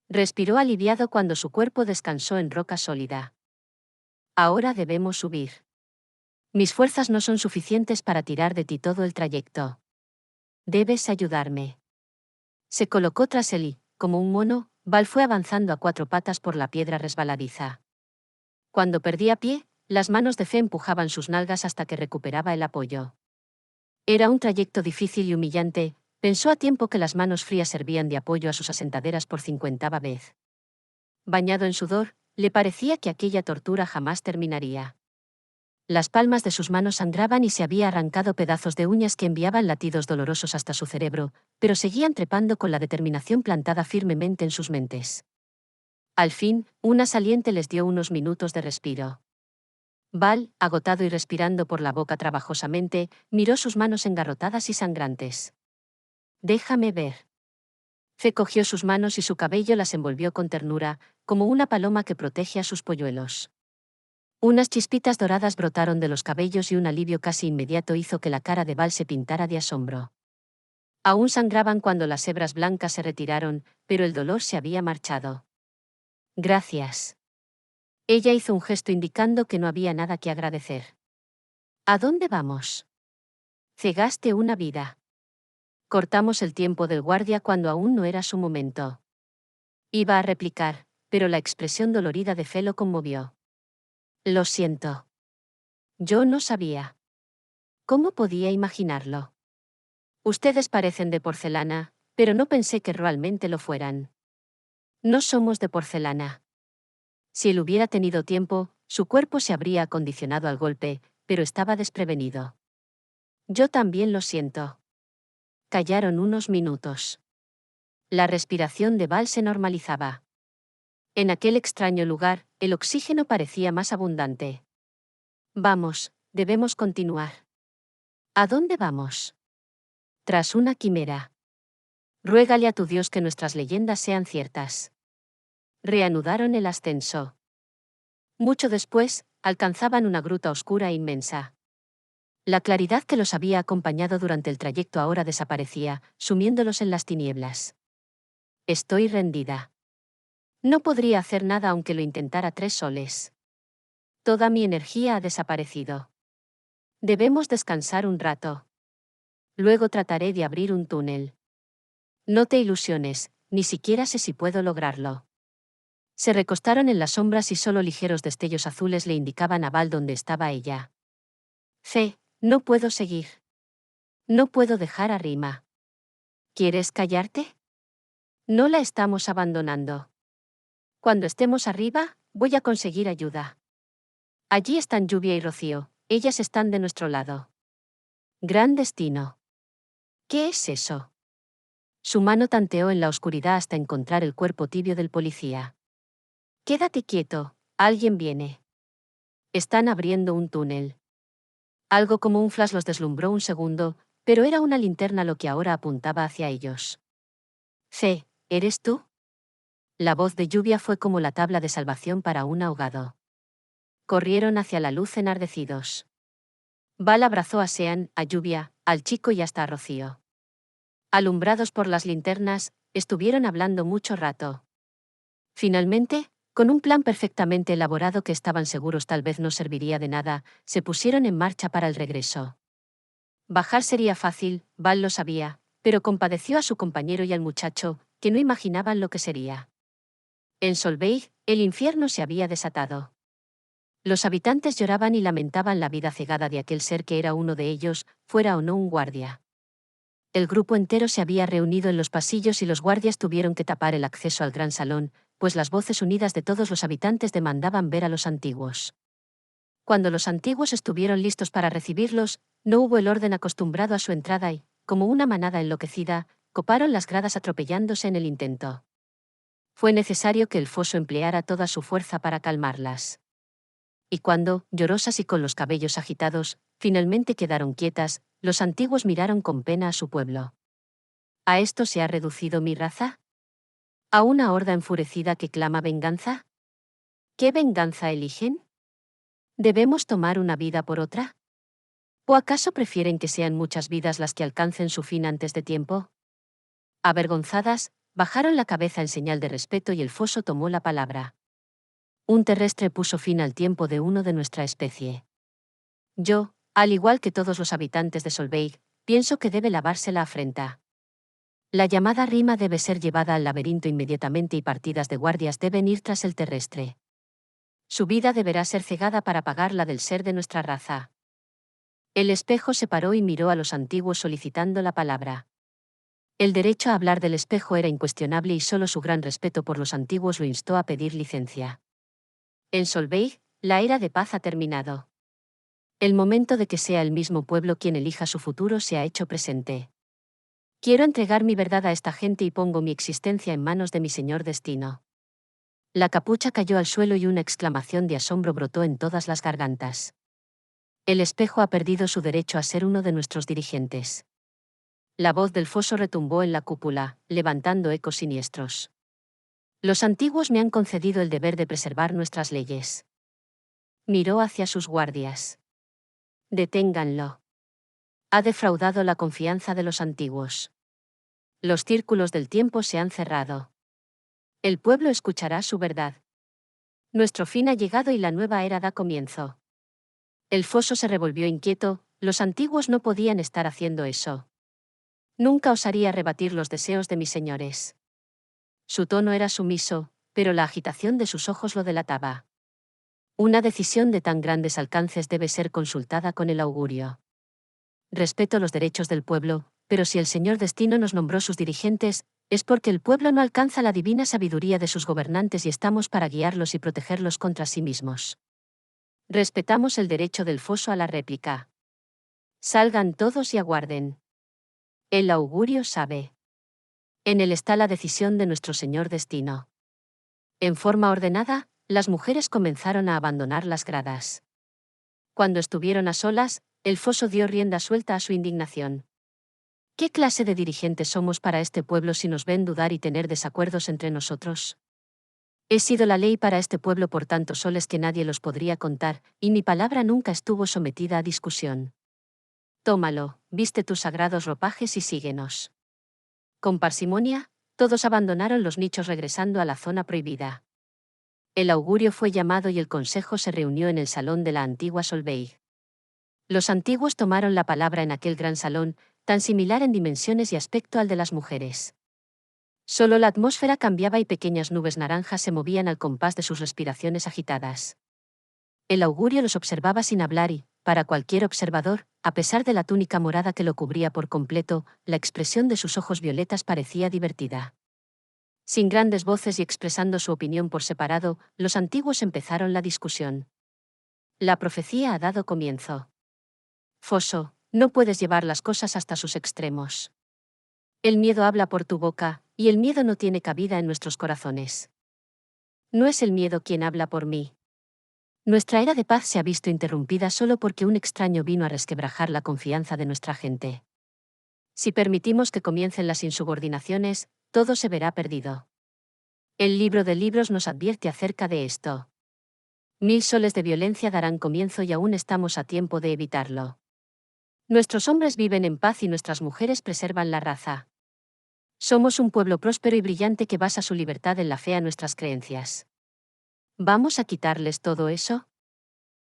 Respiró aliviado cuando su cuerpo descansó en roca sólida. Ahora debemos subir. Mis fuerzas no son suficientes para tirar de ti todo el trayecto. Debes ayudarme. Se colocó tras él y, como un mono, Val fue avanzando a cuatro patas por la piedra resbaladiza. Cuando perdía pie, las manos de Fe empujaban sus nalgas hasta que recuperaba el apoyo. Era un trayecto difícil y humillante, pensó a tiempo que las manos frías servían de apoyo a sus asentaderas por 50ª vez. Bañado en sudor, le parecía que aquella tortura jamás terminaría. Las palmas de sus manos sangraban y se había arrancado pedazos de uñas que enviaban latidos dolorosos hasta su cerebro, pero seguían trepando con la determinación plantada firmemente en sus mentes. Al fin, una saliente les dio unos minutos de respiro. Val, agotado y respirando por la boca trabajosamente, miró sus manos engarrotadas y sangrantes. Déjame ver. Fe cogió sus manos y su cabello las envolvió con ternura, como una paloma que protege a sus polluelos. Unas chispitas doradas brotaron de los cabellos y un alivio casi inmediato hizo que la cara de Val se pintara de asombro. Aún sangraban cuando las hebras blancas se retiraron, pero el dolor se había marchado. Gracias. Ella hizo un gesto indicando que no había nada que agradecer. ¿A dónde vamos? Cegaste una vida. Cortamos el tiempo del guardia cuando aún no era su momento. Iba a replicar, pero la expresión dolorida de Fe lo conmovió. Lo siento. Yo no sabía. ¿Cómo podía imaginarlo? Ustedes parecen de porcelana, pero no pensé que realmente lo fueran. No somos de porcelana. Si él hubiera tenido tiempo, su cuerpo se habría acondicionado al golpe, pero estaba desprevenido. Yo también lo siento. Callaron unos minutos. La respiración de Val se normalizaba. En aquel extraño lugar, el oxígeno parecía más abundante. Vamos, debemos continuar. ¿A dónde vamos? Tras una quimera. Ruégale a tu Dios que nuestras leyendas sean ciertas. Reanudaron el ascenso. Mucho después, alcanzaban una gruta oscura e inmensa. La claridad que los había acompañado durante el trayecto ahora desaparecía, sumiéndolos en las tinieblas. Estoy rendida. No podría hacer nada aunque lo intentara 3 soles. Toda mi energía ha desaparecido. Debemos descansar un rato. Luego trataré de abrir un túnel. No te ilusiones, ni siquiera sé si puedo lograrlo. Se recostaron en las sombras y solo ligeros destellos azules le indicaban a Val dónde estaba ella. Fe, no puedo seguir. No puedo dejar a Rima. ¿Quieres callarte? No la estamos abandonando. Cuando estemos arriba, voy a conseguir ayuda. Allí están Lluvia y Rocío, ellas están de nuestro lado. Gran destino. ¿Qué es eso? Su mano tanteó en la oscuridad hasta encontrar el cuerpo tibio del policía. Quédate quieto, alguien viene. Están abriendo un túnel. Algo como un flash los deslumbró un segundo, pero era una linterna lo que ahora apuntaba hacia ellos. ¿Eres tú? La voz de Lluvia fue como la tabla de salvación para un ahogado. Corrieron hacia la luz enardecidos. Val abrazó a Sean, a Lluvia, al chico y hasta a Rocío. Alumbrados por las linternas, estuvieron hablando mucho rato. Finalmente, con un plan perfectamente elaborado que estaban seguros tal vez no serviría de nada, se pusieron en marcha para el regreso. Bajar sería fácil, Val lo sabía, pero compadeció a su compañero y al muchacho, que no imaginaban lo que sería. En Solveig, el infierno se había desatado. Los habitantes lloraban y lamentaban la vida cegada de aquel ser que era uno de ellos, fuera o no un guardia. El grupo entero se había reunido en los pasillos y los guardias tuvieron que tapar el acceso al gran salón, pues las voces unidas de todos los habitantes demandaban ver a los antiguos. Cuando los antiguos estuvieron listos para recibirlos, no hubo el orden acostumbrado a su entrada y, como una manada enloquecida, coparon las gradas atropellándose en el intento. Fue necesario que el foso empleara toda su fuerza para calmarlas. Y cuando, llorosas y con los cabellos agitados, finalmente quedaron quietas, los antiguos miraron con pena a su pueblo. ¿A esto se ha reducido mi raza? ¿A una horda enfurecida que clama venganza? ¿Qué venganza eligen? ¿Debemos tomar una vida por otra? ¿O acaso prefieren que sean muchas vidas las que alcancen su fin antes de tiempo? Avergonzadas, bajaron la cabeza en señal de respeto y el foso tomó la palabra. Un terrestre puso fin al tiempo de uno de nuestra especie. Yo, al igual que todos los habitantes de Solveig, pienso que debe lavarse la afrenta. La llamada rima debe ser llevada al laberinto inmediatamente y partidas de guardias deben ir tras el terrestre. Su vida deberá ser cegada para pagar la del ser de nuestra raza. El espejo se paró y miró a los antiguos solicitando la palabra. El derecho a hablar del espejo era incuestionable y solo su gran respeto por los antiguos lo instó a pedir licencia. En Solveig, la era de paz ha terminado. El momento de que sea el mismo pueblo quien elija su futuro se ha hecho presente. Quiero entregar mi verdad a esta gente y pongo mi existencia en manos de mi señor destino. La capucha cayó al suelo y una exclamación de asombro brotó en todas las gargantas. El espejo ha perdido su derecho a ser uno de nuestros dirigentes. La voz del foso retumbó en la cúpula, levantando ecos siniestros. Los antiguos me han concedido el deber de preservar nuestras leyes. Miró hacia sus guardias. Deténganlo. Ha defraudado la confianza de los antiguos. Los círculos del tiempo se han cerrado. El pueblo escuchará su verdad. Nuestro fin ha llegado y la nueva era da comienzo. El foso se revolvió inquieto, los antiguos no podían estar haciendo eso. Nunca osaría rebatir los deseos de mis señores. Su tono era sumiso, pero la agitación de sus ojos lo delataba. Una decisión de tan grandes alcances debe ser consultada con el augurio. Respeto los derechos del pueblo, pero si el señor destino nos nombró sus dirigentes, es porque el pueblo no alcanza la divina sabiduría de sus gobernantes y estamos para guiarlos y protegerlos contra sí mismos. Respetamos el derecho del foso a la réplica. Salgan todos y aguarden. El augurio sabe. En él está la decisión de nuestro señor destino. En forma ordenada, las mujeres comenzaron a abandonar las gradas. Cuando estuvieron a solas, el foso dio rienda suelta a su indignación. ¿Qué clase de dirigentes somos para este pueblo si nos ven dudar y tener desacuerdos entre nosotros? He sido la ley para este pueblo por tantos soles que nadie los podría contar, y mi palabra nunca estuvo sometida a discusión. Tómalo, viste tus sagrados ropajes y síguenos. Con parsimonia, todos abandonaron los nichos regresando a la zona prohibida. El augurio fue llamado y el consejo se reunió en el salón de la antigua Solveig. Los antiguos tomaron la palabra en aquel gran salón, tan similar en dimensiones y aspecto al de las mujeres. Solo la atmósfera cambiaba y pequeñas nubes naranjas se movían al compás de sus respiraciones agitadas. El augurio los observaba sin hablar y, para cualquier observador, a pesar de la túnica morada que lo cubría por completo, la expresión de sus ojos violetas parecía divertida. Sin grandes voces y expresando su opinión por separado, los antiguos empezaron la discusión. La profecía ha dado comienzo. Foso, no puedes llevar las cosas hasta sus extremos. El miedo habla por tu boca, y el miedo no tiene cabida en nuestros corazones. No es el miedo quien habla por mí. Nuestra era de paz se ha visto interrumpida solo porque un extraño vino a resquebrajar la confianza de nuestra gente. Si permitimos que comiencen las insubordinaciones, todo se verá perdido. El libro de libros nos advierte acerca de esto. 1000 soles de violencia darán comienzo y aún estamos a tiempo de evitarlo. Nuestros hombres viven en paz y nuestras mujeres preservan la raza. Somos un pueblo próspero y brillante que basa su libertad en la fe a nuestras creencias. ¿Vamos a quitarles todo eso?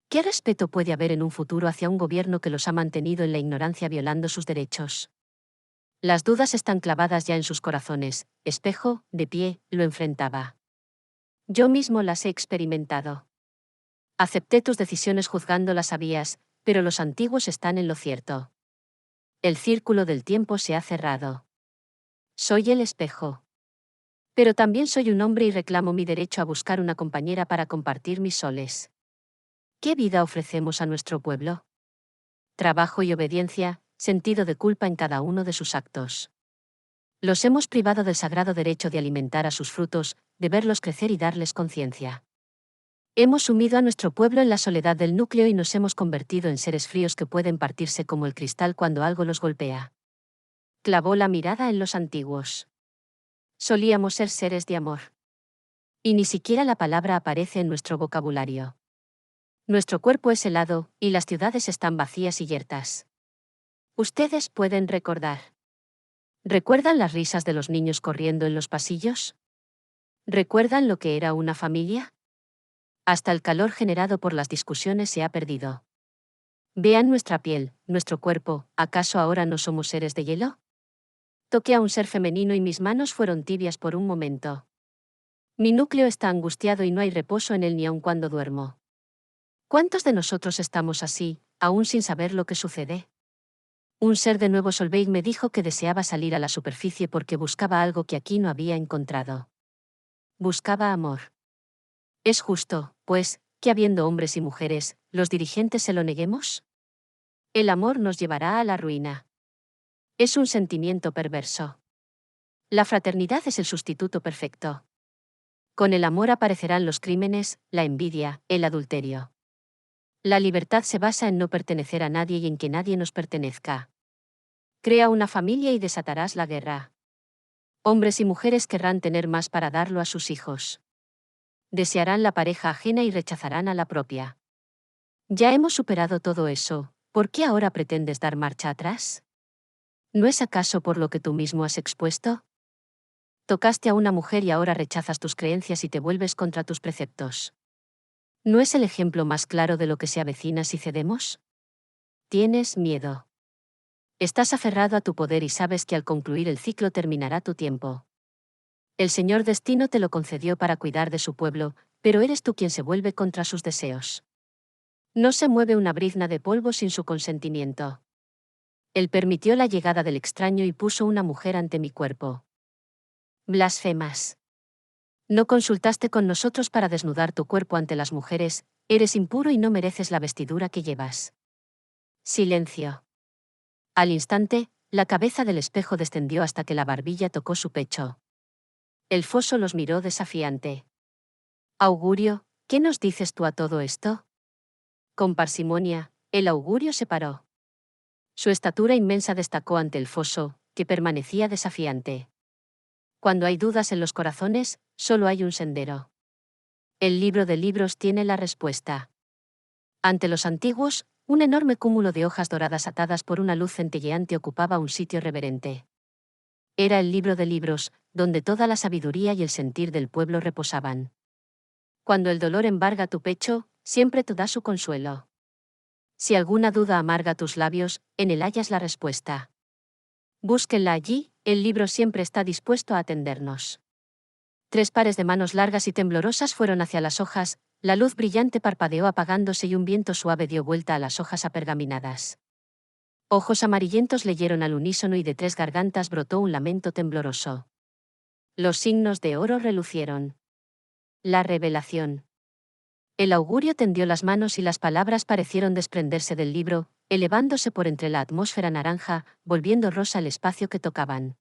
¿Qué respeto puede haber en un futuro hacia un gobierno que los ha mantenido en la ignorancia violando sus derechos? Las dudas están clavadas ya en sus corazones. Espejo, de pie, lo enfrentaba. Yo mismo las he experimentado. Acepté tus decisiones juzgando las sabias, pero los antiguos están en lo cierto. El círculo del tiempo se ha cerrado. Soy el espejo. Pero también soy un hombre y reclamo mi derecho a buscar una compañera para compartir mis soles. ¿Qué vida ofrecemos a nuestro pueblo? Trabajo y obediencia, sentido de culpa en cada uno de sus actos. Los hemos privado del sagrado derecho de alimentar a sus frutos, de verlos crecer y darles conciencia. Hemos sumido a nuestro pueblo en la soledad del núcleo y nos hemos convertido en seres fríos que pueden partirse como el cristal cuando algo los golpea. Clavó la mirada en los antiguos. Solíamos ser seres de amor. Y ni siquiera la palabra aparece en nuestro vocabulario. Nuestro cuerpo es helado, y las ciudades están vacías y yertas. Ustedes pueden recordar. ¿Recuerdan las risas de los niños corriendo en los pasillos? ¿Recuerdan lo que era una familia? Hasta el calor generado por las discusiones se ha perdido. Vean nuestra piel, nuestro cuerpo, ¿acaso ahora no somos seres de hielo? Toqué a un ser femenino y mis manos fueron tibias por un momento. Mi núcleo está angustiado y no hay reposo en él ni aun cuando duermo. ¿Cuántos de nosotros estamos así, aún sin saber lo que sucede? Un ser de Nuevo Solveig me dijo que deseaba salir a la superficie porque buscaba algo que aquí no había encontrado. Buscaba amor. ¿Es justo, pues, que habiendo hombres y mujeres, los dirigentes se lo neguemos? El amor nos llevará a la ruina. Es un sentimiento perverso. La fraternidad es el sustituto perfecto. Con el amor aparecerán los crímenes, la envidia, el adulterio. La libertad se basa en no pertenecer a nadie y en que nadie nos pertenezca. Crea una familia y desatarás la guerra. Hombres y mujeres querrán tener más para darlo a sus hijos. Desearán la pareja ajena y rechazarán a la propia. Ya hemos superado todo eso, ¿por qué ahora pretendes dar marcha atrás? ¿No es acaso por lo que tú mismo has expuesto? Tocaste a una mujer y ahora rechazas tus creencias y te vuelves contra tus preceptos. ¿No es el ejemplo más claro de lo que se avecina si cedemos? Tienes miedo. Estás aferrado a tu poder y sabes que al concluir el ciclo terminará tu tiempo. El Señor Destino te lo concedió para cuidar de su pueblo, pero eres tú quien se vuelve contra sus deseos. No se mueve una brizna de polvo sin su consentimiento. Él permitió la llegada del extraño y puso una mujer ante mi cuerpo. Blasfemas. No consultaste con nosotros para desnudar tu cuerpo ante las mujeres, eres impuro y no mereces la vestidura que llevas. Silencio. Al instante, la cabeza del espejo descendió hasta que la barbilla tocó su pecho. El foso los miró desafiante. Augurio, ¿qué nos dices tú a todo esto? Con parsimonia, el augurio se paró. Su estatura inmensa destacó ante el foso, que permanecía desafiante. Cuando hay dudas en los corazones, solo hay un sendero. El libro de libros tiene la respuesta. Ante los antiguos, un enorme cúmulo de hojas doradas atadas por una luz centelleante ocupaba un sitio reverente. Era el libro de libros, donde toda la sabiduría y el sentir del pueblo reposaban. Cuando el dolor embarga tu pecho, siempre te da su consuelo. Si alguna duda amarga tus labios, en él hallas la respuesta. Búsquenla allí, el libro siempre está dispuesto a atendernos. 3 pares de manos largas y temblorosas fueron hacia las hojas, la luz brillante parpadeó apagándose y un viento suave dio vuelta a las hojas apergaminadas. Ojos amarillentos leyeron al unísono y de 3 gargantas brotó un lamento tembloroso. Los signos de oro relucieron. La revelación. El augurio tendió las manos y las palabras parecieron desprenderse del libro, elevándose por entre la atmósfera naranja, volviendo rosa el espacio que tocaban.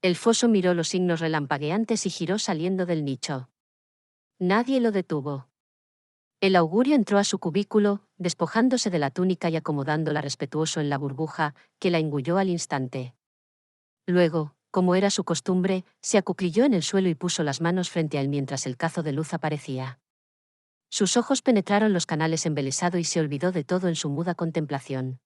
El foso miró los signos relampagueantes y giró saliendo del nicho. Nadie lo detuvo. El augurio entró a su cubículo, despojándose de la túnica y acomodándola respetuoso en la burbuja, que la engulló al instante. Luego, como era su costumbre, se acuclilló en el suelo y puso las manos frente a él mientras el cazo de luz aparecía. Sus ojos penetraron los canales embelesado y se olvidó de todo en su muda contemplación.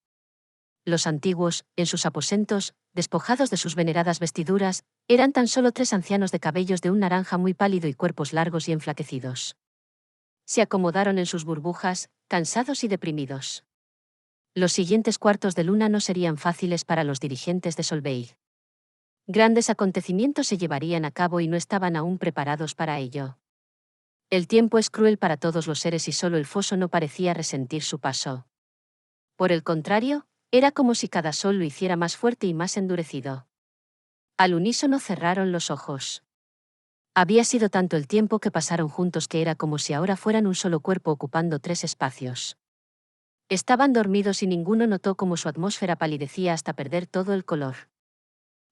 Los antiguos, en sus aposentos, despojados de sus veneradas vestiduras, eran tan solo 3 ancianos de cabellos de un naranja muy pálido y cuerpos largos y enflaquecidos. Se acomodaron en sus burbujas, cansados y deprimidos. Los siguientes cuartos de luna no serían fáciles para los dirigentes de Solveig. Grandes acontecimientos se llevarían a cabo y no estaban aún preparados para ello. El tiempo es cruel para todos los seres y solo el foso no parecía resentir su paso. Por el contrario, era como si cada sol lo hiciera más fuerte y más endurecido. Al unísono cerraron los ojos. Había sido tanto el tiempo que pasaron juntos que era como si ahora fueran un solo cuerpo ocupando 3 espacios. Estaban dormidos y ninguno notó cómo su atmósfera palidecía hasta perder todo el color.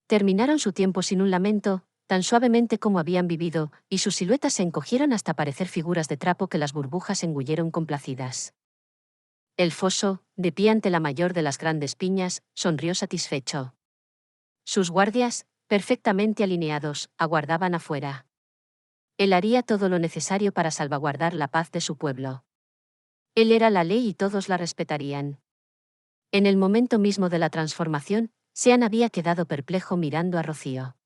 Terminaron su tiempo sin un lamento, tan suavemente como habían vivido, y sus siluetas se encogieron hasta parecer figuras de trapo que las burbujas engulleron complacidas. El foso, de pie ante la mayor de las grandes piñas, sonrió satisfecho. Sus guardias, perfectamente alineados, aguardaban afuera. Él haría todo lo necesario para salvaguardar la paz de su pueblo. Él era la ley y todos la respetarían. En el momento mismo de la transformación, Sean había quedado perplejo mirando a Rocío.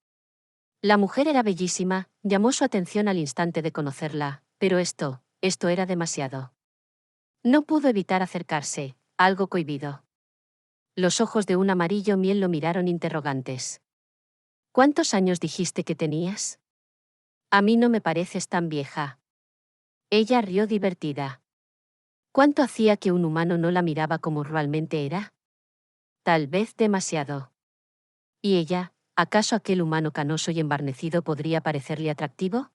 La mujer era bellísima, llamó su atención al instante de conocerla, pero esto era demasiado. No pudo evitar acercarse, algo cohibido. Los ojos de un amarillo miel lo miraron interrogantes. ¿Cuántos años dijiste que tenías? A mí no me pareces tan vieja. Ella rió divertida. ¿Cuánto hacía que un humano no la miraba como realmente era? Tal vez demasiado. ¿Y ella, acaso aquel humano canoso y embarnecido podría parecerle atractivo?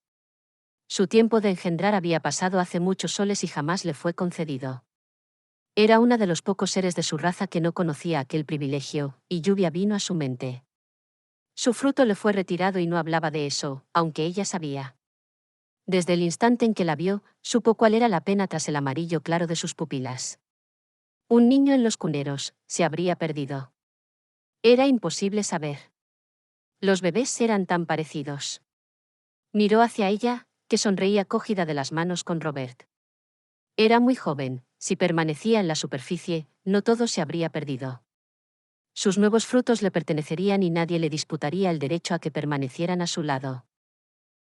Su tiempo de engendrar había pasado hace muchos soles y jamás le fue concedido. Era una de los pocos seres de su raza que no conocía aquel privilegio, y lluvia vino a su mente. Su fruto le fue retirado y no hablaba de eso, aunque ella sabía. Desde el instante en que la vio, supo cuál era la pena tras el amarillo claro de sus pupilas. Un niño en los cuneros, se habría perdido. Era imposible saber. Los bebés eran tan parecidos. Miró hacia ella, que sonreía cogida de las manos con Robert. Era muy joven, si permanecía en la superficie, no todo se habría perdido. Sus nuevos frutos le pertenecerían y nadie le disputaría el derecho a que permanecieran a su lado.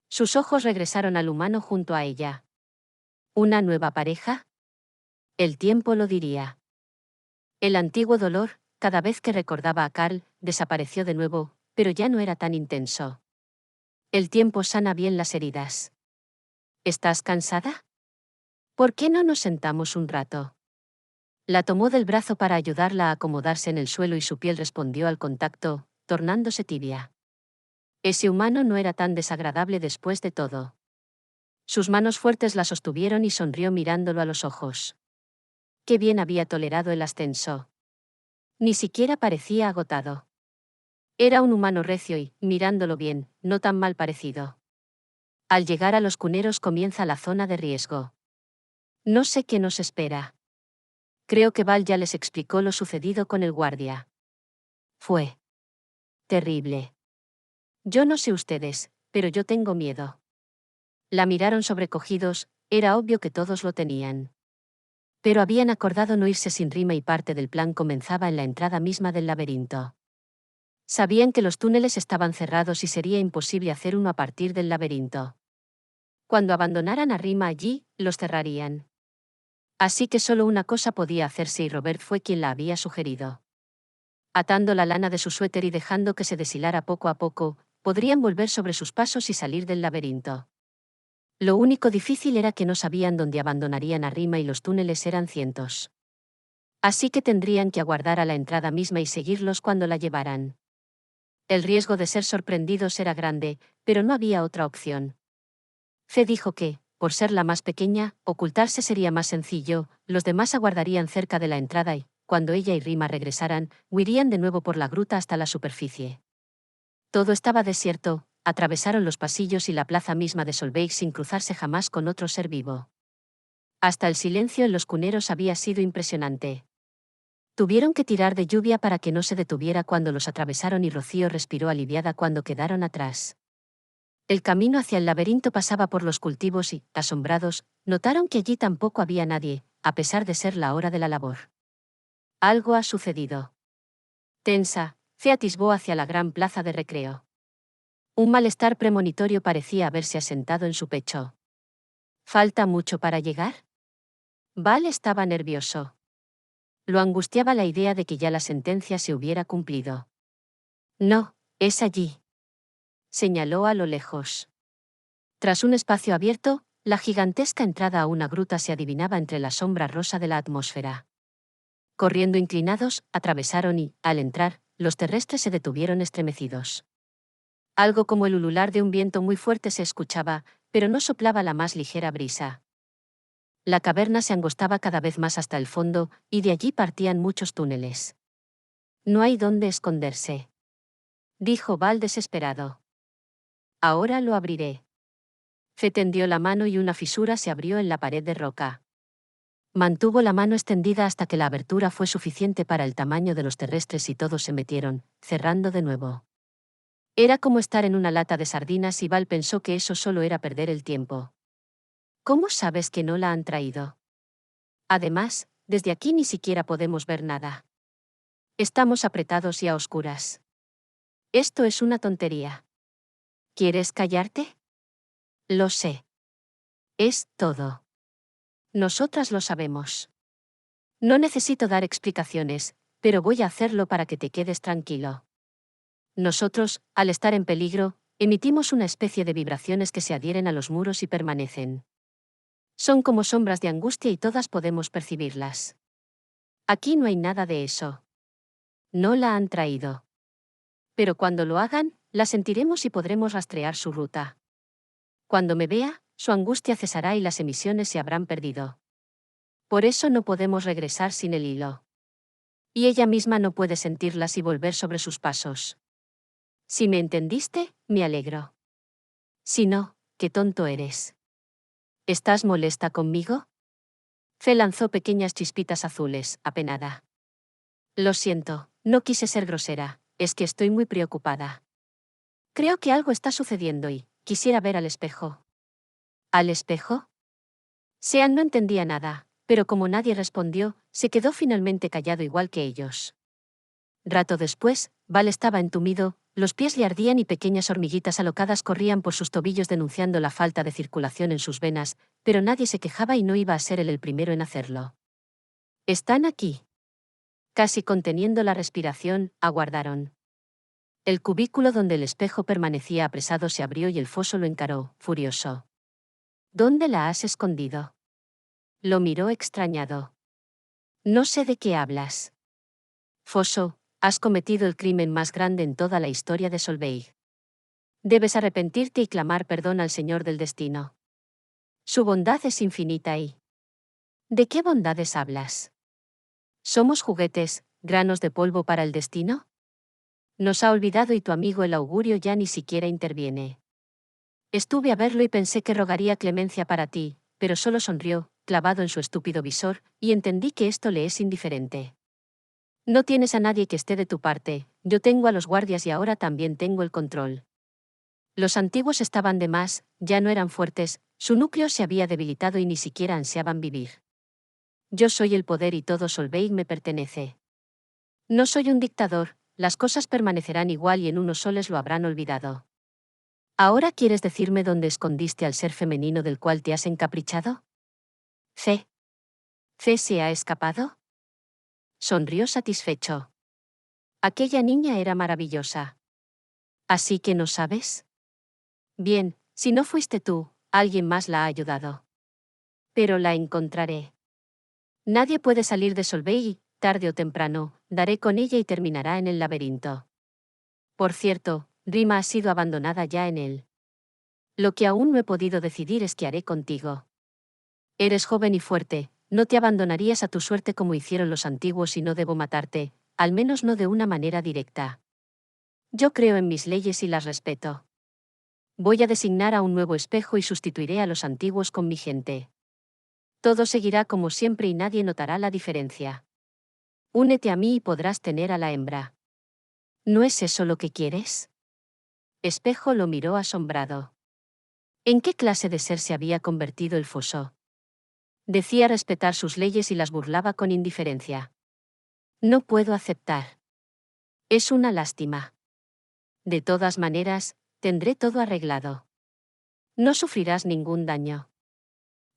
Sus ojos regresaron al humano junto a ella. ¿Una nueva pareja? El tiempo lo diría. El antiguo dolor, cada vez que recordaba a Carl, desapareció de nuevo, pero ya no era tan intenso. El tiempo sana bien las heridas. ¿Estás cansada? ¿Por qué no nos sentamos un rato? La tomó del brazo para ayudarla a acomodarse en el suelo y su piel respondió al contacto, tornándose tibia. Ese humano no era tan desagradable después de todo. Sus manos fuertes la sostuvieron y sonrió mirándolo a los ojos. Qué bien había tolerado el ascenso. Ni siquiera parecía agotado. Era un humano recio y, mirándolo bien, no tan mal parecido. Al llegar a los cuneros comienza la zona de riesgo. No sé qué nos espera. Creo que Val ya les explicó lo sucedido con el guardia. Fue terrible. Yo no sé ustedes, pero yo tengo miedo. La miraron sobrecogidos, era obvio que todos lo tenían. Pero habían acordado no irse sin rima y parte del plan comenzaba en la entrada misma del laberinto. Sabían que los túneles estaban cerrados y sería imposible hacer uno a partir del laberinto. Cuando abandonaran a Rima allí, los cerrarían. Así que solo una cosa podía hacerse y Robert fue quien la había sugerido. Atando la lana de su suéter y dejando que se deshilara poco a poco, podrían volver sobre sus pasos y salir del laberinto. Lo único difícil era que no sabían dónde abandonarían a Rima y los túneles eran cientos. Así que tendrían que aguardar a la entrada misma y seguirlos cuando la llevaran. El riesgo de ser sorprendidos era grande, pero no había otra opción. Fe dijo que, por ser la más pequeña, ocultarse sería más sencillo, los demás aguardarían cerca de la entrada y, cuando ella y Rima regresaran, huirían de nuevo por la gruta hasta la superficie. Todo estaba desierto, atravesaron los pasillos y la plaza misma de Solveig sin cruzarse jamás con otro ser vivo. Hasta el silencio en los cuneros había sido impresionante. Tuvieron que tirar de lluvia para que no se detuviera cuando los atravesaron y Rocío respiró aliviada cuando quedaron atrás. El camino hacia el laberinto pasaba por los cultivos y, asombrados, notaron que allí tampoco había nadie, a pesar de ser la hora de la labor. Algo ha sucedido. Tensa, se atisbó hacia la gran plaza de recreo. Un malestar premonitorio parecía haberse asentado en su pecho. ¿Falta mucho para llegar? Val estaba nervioso. Lo angustiaba la idea de que ya la sentencia se hubiera cumplido. No, es allí. Señaló a lo lejos. Tras un espacio abierto, la gigantesca entrada a una gruta se adivinaba entre la sombra rosa de la atmósfera. Corriendo inclinados, atravesaron y, al entrar, los terrestres se detuvieron estremecidos. Algo como el ulular de un viento muy fuerte se escuchaba, pero no soplaba la más ligera brisa. La caverna se angostaba cada vez más hasta el fondo, y de allí partían muchos túneles. No hay dónde esconderse, dijo Val desesperado. Ahora lo abriré. Fe tendió la mano y una fisura se abrió en la pared de roca. Mantuvo la mano extendida hasta que la abertura fue suficiente para el tamaño de los terrestres y todos se metieron, cerrando de nuevo. Era como estar en una lata de sardinas y Val pensó que eso solo era perder el tiempo. ¿Cómo sabes que no la han traído? Además, desde aquí ni siquiera podemos ver nada. Estamos apretados y a oscuras. Esto es una tontería. ¿Quieres callarte? Lo sé. Es todo. Nosotras lo sabemos. No necesito dar explicaciones, pero voy a hacerlo para que te quedes tranquilo. Nosotros, al estar en peligro, emitimos una especie de vibraciones que se adhieren a los muros y permanecen. Son como sombras de angustia y todas podemos percibirlas. Aquí no hay nada de eso. No la han traído. Pero cuando lo hagan, la sentiremos y podremos rastrear su ruta. Cuando me vea, su angustia cesará y las emisiones se habrán perdido. Por eso no podemos regresar sin el hilo. Y ella misma no puede sentirlas y volver sobre sus pasos. Si me entendiste, me alegro. Si no, qué tonto eres. ¿Estás molesta conmigo? Fe lanzó pequeñas chispitas azules, apenada. Lo siento, no quise ser grosera, es que estoy muy preocupada. Creo que algo está sucediendo y quisiera ver al espejo. ¿Al espejo? Sean no entendía nada, pero como nadie respondió, se quedó finalmente callado igual que ellos. Rato después, Val estaba entumido, los pies le ardían y pequeñas hormiguitas alocadas corrían por sus tobillos denunciando la falta de circulación en sus venas, pero nadie se quejaba y no iba a ser él el primero en hacerlo. «Están aquí». Casi conteniendo la respiración, aguardaron. El cubículo donde el espejo permanecía apresado se abrió y el foso lo encaró, furioso. «¿Dónde la has escondido?» Lo miró extrañado. «No sé de qué hablas». «Foso, has cometido el crimen más grande en toda la historia de Solveig. Debes arrepentirte y clamar perdón al Señor del Destino. Su bondad es infinita y... ¿De qué bondades hablas? ¿Somos juguetes, granos de polvo para el destino? Nos ha olvidado y tu amigo el augurio ya ni siquiera interviene. Estuve a verlo y pensé que rogaría clemencia para ti, pero solo sonrió, clavado en su estúpido visor, y entendí que esto le es indiferente. No tienes a nadie que esté de tu parte, yo tengo a los guardias y ahora también tengo el control. Los antiguos estaban de más, ya no eran fuertes, su núcleo se había debilitado y ni siquiera ansiaban vivir. Yo soy el poder y todo Solveig me pertenece. No soy un dictador, las cosas permanecerán igual y en unos soles lo habrán olvidado. ¿Ahora quieres decirme dónde escondiste al ser femenino del cual te has encaprichado? ¿Fe? ¿Fe se ha escapado? Sonrió satisfecho. Aquella niña era maravillosa. ¿Así que no sabes? Bien, si no fuiste tú, alguien más la ha ayudado. Pero la encontraré. Nadie puede salir de Solveig y, tarde o temprano, daré con ella y terminará en el laberinto. Por cierto, Rima ha sido abandonada ya en él. Lo que aún no he podido decidir es qué haré contigo. Eres joven y fuerte, no te abandonarías a tu suerte como hicieron los antiguos y no debo matarte, al menos no de una manera directa. Yo creo en mis leyes y las respeto. Voy a designar a un nuevo espejo y sustituiré a los antiguos con mi gente. Todo seguirá como siempre y nadie notará la diferencia. Únete a mí y podrás tener a la hembra. ¿No es eso lo que quieres? Espejo lo miró asombrado. ¿En qué clase de ser se había convertido el foso? Decía respetar sus leyes y las burlaba con indiferencia. No puedo aceptar. Es una lástima. De todas maneras, tendré todo arreglado. No sufrirás ningún daño.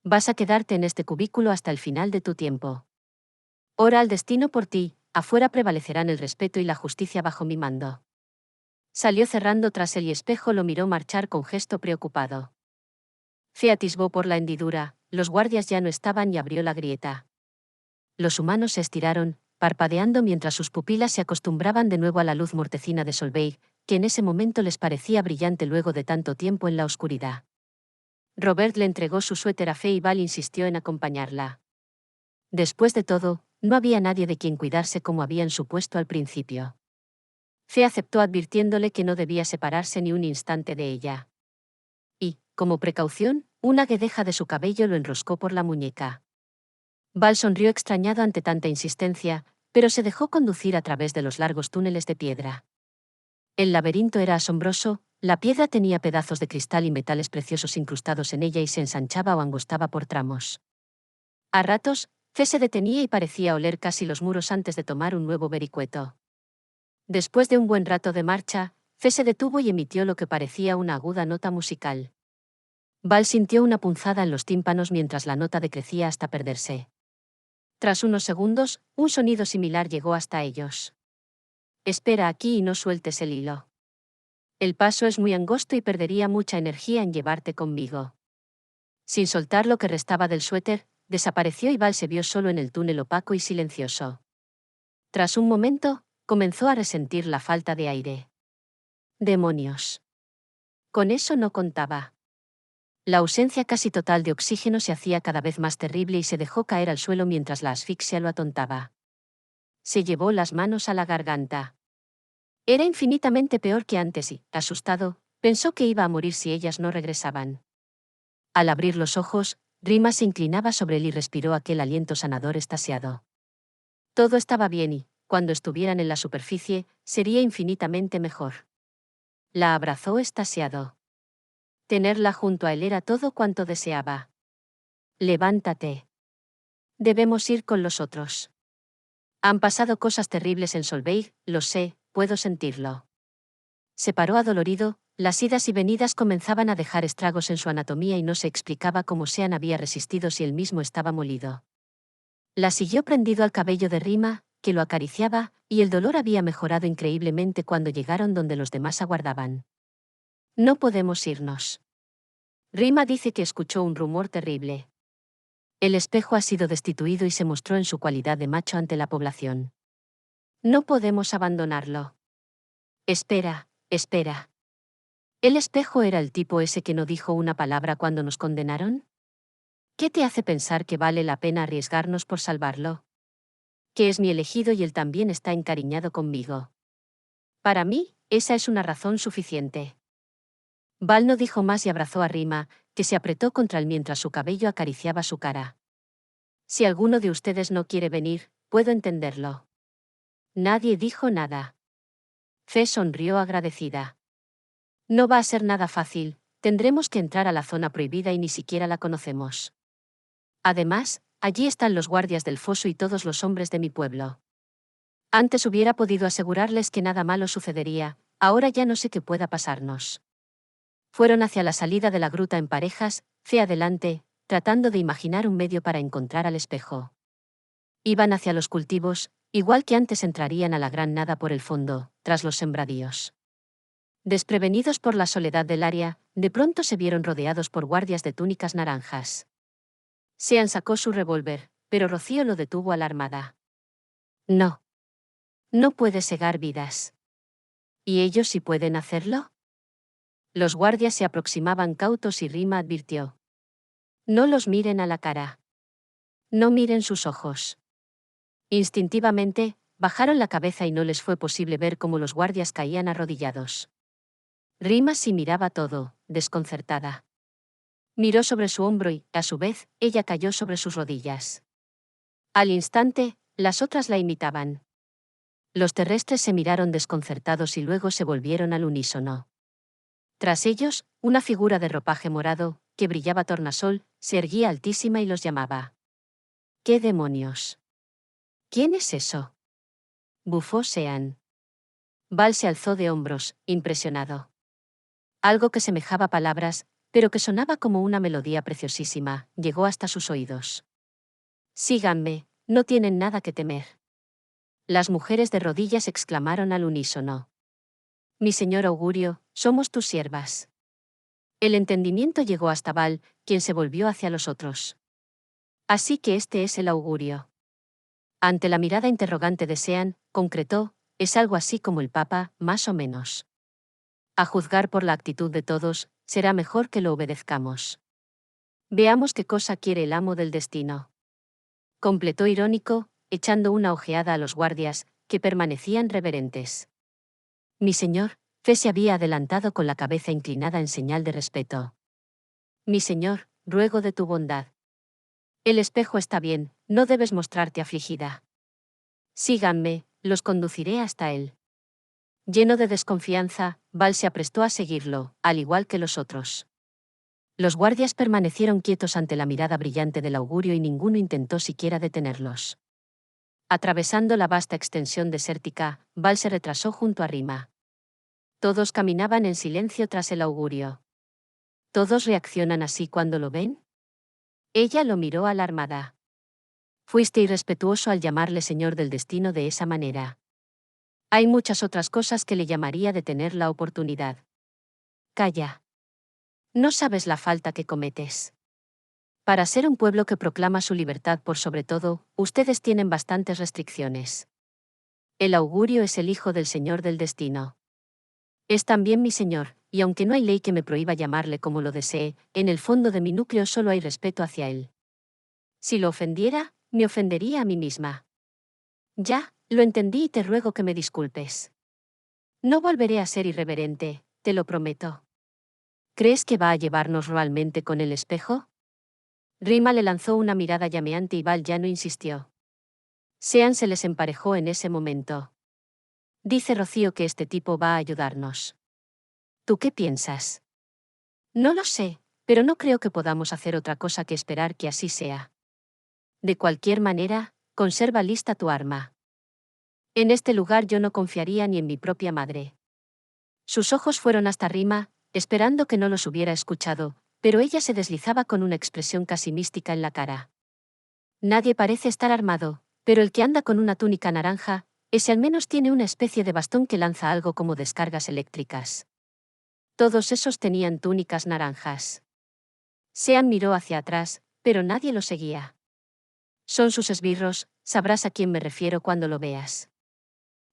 Vas a quedarte en este cubículo hasta el final de tu tiempo. Ora al destino por ti, afuera prevalecerán el respeto y la justicia bajo mi mando. Salió cerrando tras él y Espejo lo miró marchar con gesto preocupado. Se atisbó por la hendidura, los guardias ya no estaban y abrió la grieta. Los humanos se estiraron, parpadeando mientras sus pupilas se acostumbraban de nuevo a la luz mortecina de Solveig, que en ese momento les parecía brillante luego de tanto tiempo en la oscuridad. Robert le entregó su suéter a Fe y Val insistió en acompañarla. Después de todo, no había nadie de quien cuidarse como habían supuesto al principio. Fe aceptó advirtiéndole que no debía separarse ni un instante de ella. Y, como precaución, una guedeja de su cabello lo enroscó por la muñeca. Val sonrió extrañado ante tanta insistencia, pero se dejó conducir a través de los largos túneles de piedra. El laberinto era asombroso, la piedra tenía pedazos de cristal y metales preciosos incrustados en ella y se ensanchaba o angostaba por tramos. A ratos, Fe se detenía y parecía oler casi los muros antes de tomar un nuevo vericueto. Después de un buen rato de marcha, Fe se detuvo y emitió lo que parecía una aguda nota musical. Val sintió una punzada en los tímpanos mientras la nota decrecía hasta perderse. Tras unos segundos, un sonido similar llegó hasta ellos. Espera aquí y no sueltes el hilo. El paso es muy angosto y perdería mucha energía en llevarte conmigo. Sin soltar lo que restaba del suéter, desapareció y Val se vio solo en el túnel opaco y silencioso. Tras un momento, comenzó a resentir la falta de aire. ¡Demonios! Con eso no contaba. La ausencia casi total de oxígeno se hacía cada vez más terrible y se dejó caer al suelo mientras la asfixia lo atontaba. Se llevó las manos a la garganta. Era infinitamente peor que antes y, asustado, pensó que iba a morir si ellas no regresaban. Al abrir los ojos, Rima se inclinaba sobre él y respiró aquel aliento sanador extasiado. Todo estaba bien y, cuando estuvieran en la superficie, sería infinitamente mejor. La abrazó extasiado. Tenerla junto a él era todo cuanto deseaba. Levántate. Debemos ir con los otros. Han pasado cosas terribles en Solveig, lo sé, puedo sentirlo. Se paró adolorido, las idas y venidas comenzaban a dejar estragos en su anatomía y no se explicaba cómo Sean había resistido si él mismo estaba molido. La siguió prendido al cabello de Rima, que lo acariciaba, y el dolor había mejorado increíblemente cuando llegaron donde los demás aguardaban. No podemos irnos. Rima dice que escuchó un rumor terrible. El espejo ha sido destituido y se mostró en su cualidad de macho ante la población. No podemos abandonarlo. Espera, espera. ¿El espejo era el tipo ese que no dijo una palabra cuando nos condenaron? ¿Qué te hace pensar que vale la pena arriesgarnos por salvarlo? Que es mi elegido y él también está encariñado conmigo. Para mí, esa es una razón suficiente. Val no dijo más y abrazó a Rima, que se apretó contra él mientras su cabello acariciaba su cara. Si alguno de ustedes no quiere venir, puedo entenderlo. Nadie dijo nada. Fe sonrió agradecida. No va a ser nada fácil, tendremos que entrar a la zona prohibida y ni siquiera la conocemos. Además, allí están los guardias del foso y todos los hombres de mi pueblo. Antes hubiera podido asegurarles que nada malo sucedería, ahora ya no sé qué pueda pasarnos. Fueron hacia la salida de la gruta en parejas, Fe adelante, tratando de imaginar un medio para encontrar al espejo. Iban hacia los cultivos, igual que antes entrarían a la gran nada por el fondo, tras los sembradíos. Desprevenidos por la soledad del área, de pronto se vieron rodeados por guardias de túnicas naranjas. Sean sacó su revólver, pero Rocío lo detuvo alarmada. No. No puede cegar vidas. ¿Y ellos sí pueden hacerlo? Los guardias se aproximaban cautos y Rima advirtió. No los miren a la cara. No miren sus ojos. Instintivamente, bajaron la cabeza y no les fue posible ver cómo los guardias caían arrodillados. Rima sí miraba todo, desconcertada. Miró sobre su hombro y, a su vez, ella cayó sobre sus rodillas. Al instante, las otras la imitaban. Los terrestres se miraron desconcertados y luego se volvieron al unísono. Tras ellos, una figura de ropaje morado, que brillaba tornasol, se erguía altísima y los llamaba. ¿Qué demonios? ¿Quién es eso? Bufó Sean. Val se alzó de hombros, impresionado. Algo que semejaba palabras, pero que sonaba como una melodía preciosísima, llegó hasta sus oídos. Síganme, no tienen nada que temer. Las mujeres de rodillas exclamaron al unísono. Mi señor augurio, somos tus siervas. El entendimiento llegó hasta Val, quien se volvió hacia los otros. Así que este es el augurio. Ante la mirada interrogante de Sean, concretó, es algo así como el Papa, más o menos. A juzgar por la actitud de todos, será mejor que lo obedezcamos. Veamos qué cosa quiere el amo del destino. Completó irónico, echando una ojeada a los guardias, que permanecían reverentes. Mi señor, Fe se había adelantado con la cabeza inclinada en señal de respeto. Mi señor, ruego de tu bondad. El espejo está bien, no debes mostrarte afligida. Síganme, los conduciré hasta él. Lleno de desconfianza, Val se aprestó a seguirlo, al igual que los otros. Los guardias permanecieron quietos ante la mirada brillante del augurio y ninguno intentó siquiera detenerlos. Atravesando la vasta extensión desértica, Val se retrasó junto a Rima. Todos caminaban en silencio tras el augurio. ¿Todos reaccionan así cuando lo ven? Ella lo miró alarmada. Fuiste irrespetuoso al llamarle señor del destino de esa manera. Hay muchas otras cosas que le llamaría de tener la oportunidad. Calla. No sabes la falta que cometes. Para ser un pueblo que proclama su libertad por sobre todo, ustedes tienen bastantes restricciones. El augurio es el hijo del señor del destino. Es también mi señor, y aunque no hay ley que me prohíba llamarle como lo desee, en el fondo de mi núcleo solo hay respeto hacia él. Si lo ofendiera, me ofendería a mí misma. Ya, lo entendí y te ruego que me disculpes. No volveré a ser irreverente, te lo prometo. ¿Crees que va a llevarnos realmente con el espejo? Rima le lanzó una mirada llameante y Val ya no insistió. Sean se les emparejó en ese momento. Dice Rocío que este tipo va a ayudarnos. ¿Tú qué piensas? No lo sé, pero no creo que podamos hacer otra cosa que esperar que así sea. De cualquier manera, conserva lista tu arma. En este lugar yo no confiaría ni en mi propia madre. Sus ojos fueron hasta Rima, esperando que no los hubiera escuchado, pero ella se deslizaba con una expresión casi mística en la cara. Nadie parece estar armado, pero el que anda con una túnica naranja, ese al menos tiene una especie de bastón que lanza algo como descargas eléctricas. Todos esos tenían túnicas naranjas. Sean miró hacia atrás, pero nadie lo seguía. Son sus esbirros, sabrás a quién me refiero cuando lo veas.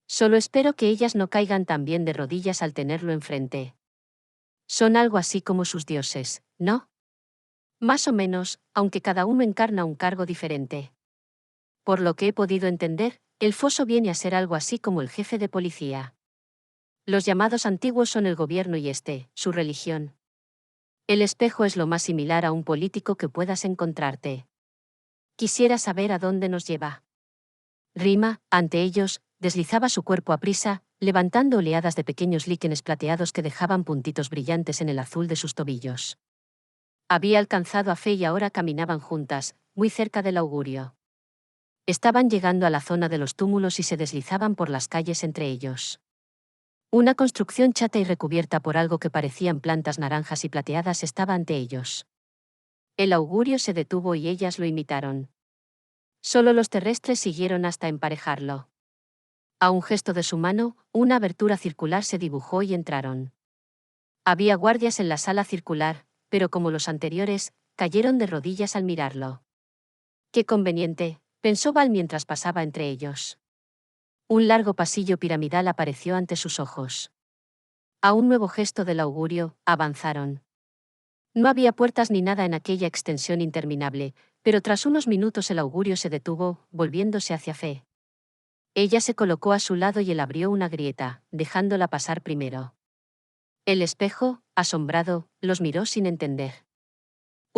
Solo espero que ellas no caigan también de rodillas al tenerlo enfrente. Son algo así como sus dioses, ¿no? Más o menos, aunque cada uno encarna un cargo diferente. Por lo que he podido entender, el foso viene a ser algo así como el jefe de policía. Los llamados antiguos son el gobierno y su religión. El espejo es lo más similar a un político que puedas encontrarte. Quisiera saber a dónde nos lleva. Rima, ante ellos, deslizaba su cuerpo aprisa, levantando oleadas de pequeños líquenes plateados que dejaban puntitos brillantes en el azul de sus tobillos. Había alcanzado a Fe y ahora caminaban juntas, muy cerca del augurio. Estaban llegando a la zona de los túmulos y se deslizaban por las calles entre ellos. Una construcción chata y recubierta por algo que parecían plantas naranjas y plateadas estaba ante ellos. El augurio se detuvo y ellas lo imitaron. Solo los terrestres siguieron hasta emparejarlo. A un gesto de su mano, una abertura circular se dibujó y entraron. Había guardias en la sala circular, pero como los anteriores, cayeron de rodillas al mirarlo. Qué conveniente, pensó Val mientras pasaba entre ellos. Un largo pasillo piramidal apareció ante sus ojos. A un nuevo gesto del augurio, avanzaron. No había puertas ni nada en aquella extensión interminable, pero tras unos minutos el augurio se detuvo, volviéndose hacia Fe. Ella se colocó a su lado y él abrió una grieta, dejándola pasar primero. El espejo, asombrado, los miró sin entender.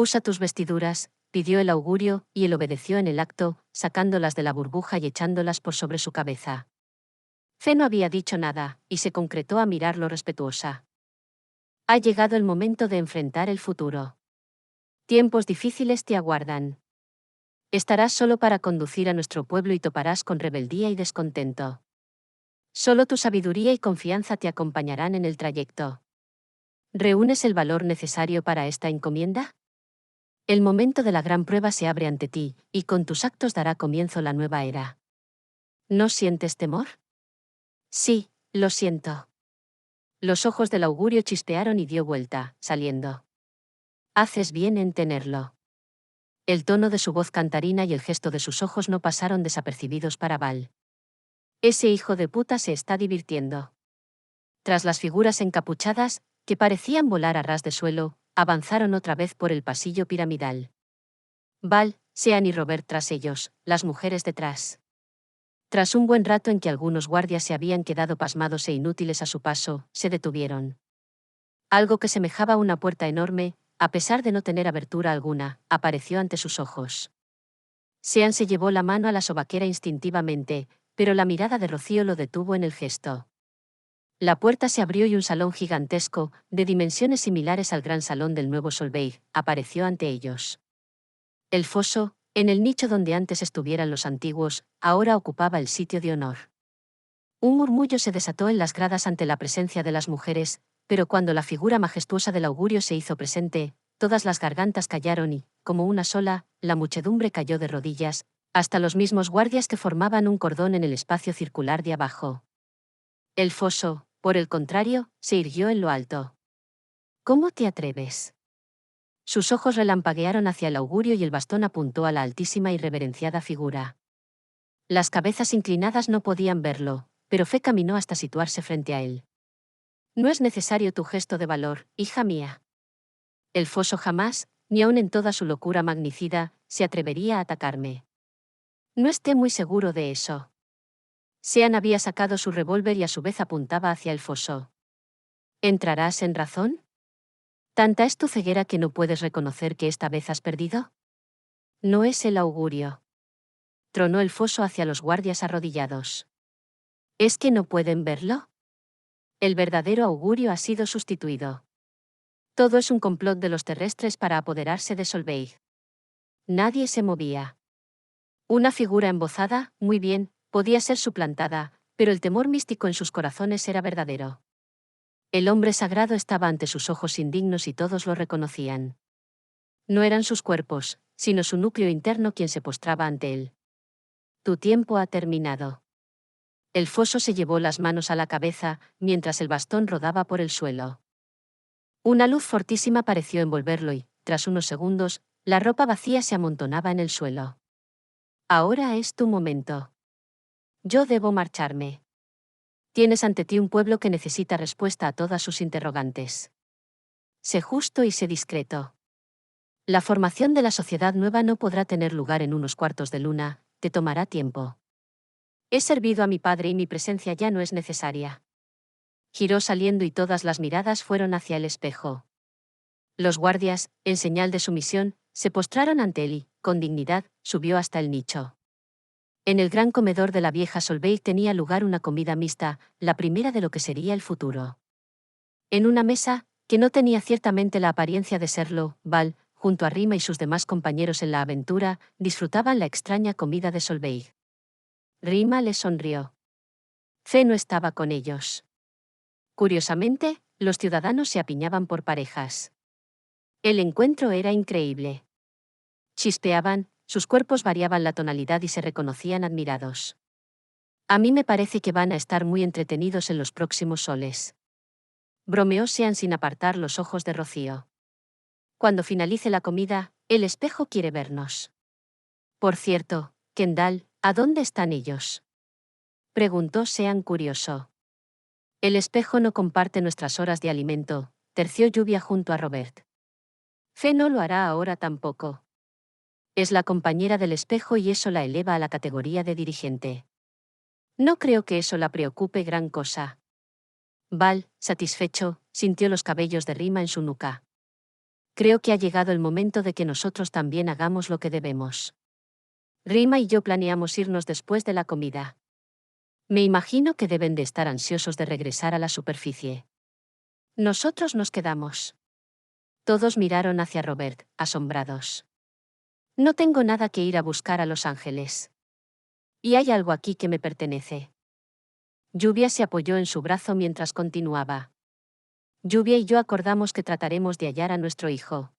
Usa tus vestiduras, pidió el augurio, y él obedeció en el acto, sacándolas de la burbuja y echándolas por sobre su cabeza. Fe no había dicho nada, y se concretó a mirarlo respetuosa. Ha llegado el momento de enfrentar el futuro. Tiempos difíciles te aguardan. Estarás solo para conducir a nuestro pueblo y toparás con rebeldía y descontento. Solo tu sabiduría y confianza te acompañarán en el trayecto. ¿Reúnes el valor necesario para esta encomienda? El momento de la gran prueba se abre ante ti, y con tus actos dará comienzo la nueva era. ¿No sientes temor? Sí, lo siento. Los ojos del augurio chispearon y dio vuelta, saliendo. Haces bien en tenerlo. El tono de su voz cantarina y el gesto de sus ojos no pasaron desapercibidos para Val. Ese hijo de puta se está divirtiendo. Tras las figuras encapuchadas, que parecían volar a ras de suelo, avanzaron otra vez por el pasillo piramidal. Val, Sean y Robert tras ellos, las mujeres detrás. Tras un buen rato en que algunos guardias se habían quedado pasmados e inútiles a su paso, se detuvieron. Algo que semejaba una puerta enorme, a pesar de no tener abertura alguna, apareció ante sus ojos. Sean se llevó la mano a la sobaquera instintivamente, pero la mirada de Rocío lo detuvo en el gesto. La puerta se abrió y un salón gigantesco, de dimensiones similares al gran salón del nuevo Solveig, apareció ante ellos. El foso, en el nicho donde antes estuvieran los antiguos, ahora ocupaba el sitio de honor. Un murmullo se desató en las gradas ante la presencia de las mujeres, pero cuando la figura majestuosa del augurio se hizo presente, todas las gargantas callaron y, como una sola, la muchedumbre cayó de rodillas, hasta los mismos guardias que formaban un cordón en el espacio circular de abajo. El foso, por el contrario, se irguió en lo alto. ¿Cómo te atreves? Sus ojos relampaguearon hacia el augurio y el bastón apuntó a la altísima y reverenciada figura. Las cabezas inclinadas no podían verlo, pero Fe caminó hasta situarse frente a él. No es necesario tu gesto de valor, hija mía. El foso jamás, ni aun en toda su locura magnicida, se atrevería a atacarme. No esté muy seguro de eso. Sean había sacado su revólver y a su vez apuntaba hacia el foso. ¿Entrarás en razón? ¿Tanta es tu ceguera que no puedes reconocer que esta vez has perdido? No es el augurio. Tronó el foso hacia los guardias arrodillados. ¿Es que no pueden verlo? El verdadero augurio ha sido sustituido. Todo es un complot de los terrestres para apoderarse de Solveig. Nadie se movía. Una figura embozada, muy bien, podía ser suplantada, pero el temor místico en sus corazones era verdadero. El hombre sagrado estaba ante sus ojos indignos y todos lo reconocían. No eran sus cuerpos, sino su núcleo interno quien se postraba ante él. Tu tiempo ha terminado. El foso se llevó las manos a la cabeza, mientras el bastón rodaba por el suelo. Una luz fortísima pareció envolverlo y, tras unos segundos, la ropa vacía se amontonaba en el suelo. Ahora es tu momento. Yo debo marcharme. Tienes ante ti un pueblo que necesita respuesta a todas sus interrogantes. Sé justo y sé discreto. La formación de la sociedad nueva no podrá tener lugar en unos cuartos de luna, te tomará tiempo. He servido a mi padre y mi presencia ya no es necesaria. Giró saliendo y todas las miradas fueron hacia el espejo. Los guardias, en señal de sumisión, se postraron ante él y, con dignidad, subió hasta el nicho. En el gran comedor de la vieja Solveig tenía lugar una comida mixta, la primera de lo que sería el futuro. En una mesa, que no tenía ciertamente la apariencia de serlo, Val, junto a Rima y sus demás compañeros en la aventura, disfrutaban la extraña comida de Solveig. Rima le sonrió. Fe no estaba con ellos. Curiosamente, los ciudadanos se apiñaban por parejas. El encuentro era increíble. Chispeaban, sus cuerpos variaban la tonalidad y se reconocían admirados. A mí me parece que van a estar muy entretenidos en los próximos soles. Bromeó Sean sin apartar los ojos de Rocío. Cuando finalice la comida, el espejo quiere vernos. Por cierto, Kendall, ¿a dónde están ellos? Preguntó Sean curioso. El espejo no comparte nuestras horas de alimento, terció Lluvia junto a Robert. Fe no lo hará ahora tampoco. Es la compañera del espejo y eso la eleva a la categoría de dirigente. No creo que eso la preocupe gran cosa. Val, satisfecho, sintió los cabellos de Rima en su nuca. Creo que ha llegado el momento de que nosotros también hagamos lo que debemos. Rima y yo planeamos irnos después de la comida. Me imagino que deben de estar ansiosos de regresar a la superficie. Nosotros nos quedamos. Todos miraron hacia Robert, asombrados. No tengo nada que ir a buscar a Los Ángeles. Y hay algo aquí que me pertenece. Lluvia se apoyó en su brazo mientras continuaba. Lluvia y yo acordamos que trataremos de hallar a nuestro hijo.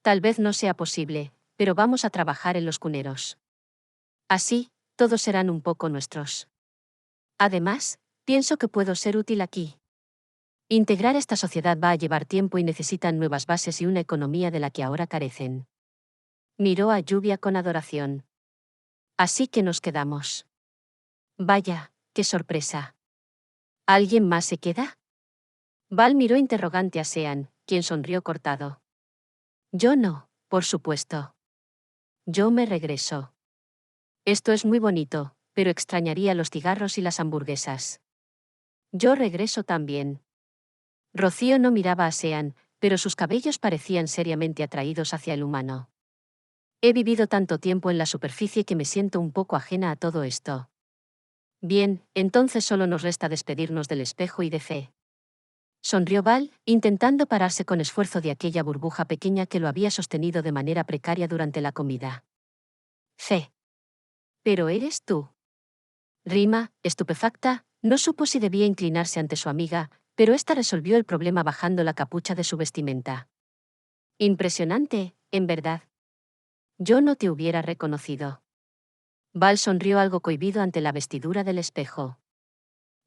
Tal vez no sea posible, pero vamos a trabajar en los cuneros. Así, todos serán un poco nuestros. Además, pienso que puedo ser útil aquí. Integrar esta sociedad va a llevar tiempo y necesitan nuevas bases y una economía de la que ahora carecen. Miró a Lluvia con adoración. Así que nos quedamos. Vaya, qué sorpresa. ¿Alguien más se queda? Val miró interrogante a Sean, quien sonrió cortado. Yo no, por supuesto. Yo me regreso. Esto es muy bonito, pero extrañaría los cigarros y las hamburguesas. Yo regreso también. Rocío no miraba a Sean, pero sus cabellos parecían seriamente atraídos hacia el humano. He vivido tanto tiempo en la superficie que me siento un poco ajena a todo esto. Bien, entonces solo nos resta despedirnos del espejo y de Fe. Sonrió Val, intentando pararse con esfuerzo de aquella burbuja pequeña que lo había sostenido de manera precaria durante la comida. Fe. Pero eres tú. Rima, estupefacta, no supo si debía inclinarse ante su amiga, pero ésta resolvió el problema bajando la capucha de su vestimenta. Impresionante, en verdad. Yo no te hubiera reconocido. Val sonrió algo cohibido ante la vestidura del espejo.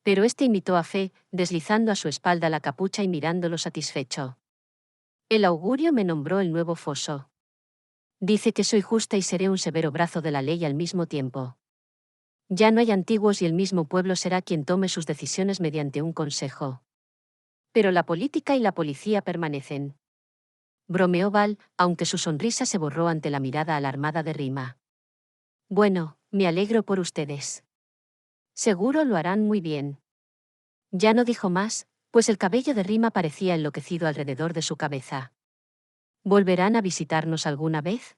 Pero este imitó a Fe, deslizando a su espalda la capucha y mirándolo satisfecho. El augurio me nombró el nuevo foso. Dice que soy justa y seré un severo brazo de la ley al mismo tiempo. Ya no hay antiguos y el mismo pueblo será quien tome sus decisiones mediante un consejo. Pero la política y la policía permanecen. Bromeó Val, aunque su sonrisa se borró ante la mirada alarmada de Rima. Bueno, me alegro por ustedes. Seguro lo harán muy bien. Ya no dijo más, pues el cabello de Rima parecía enloquecido alrededor de su cabeza. ¿Volverán a visitarnos alguna vez?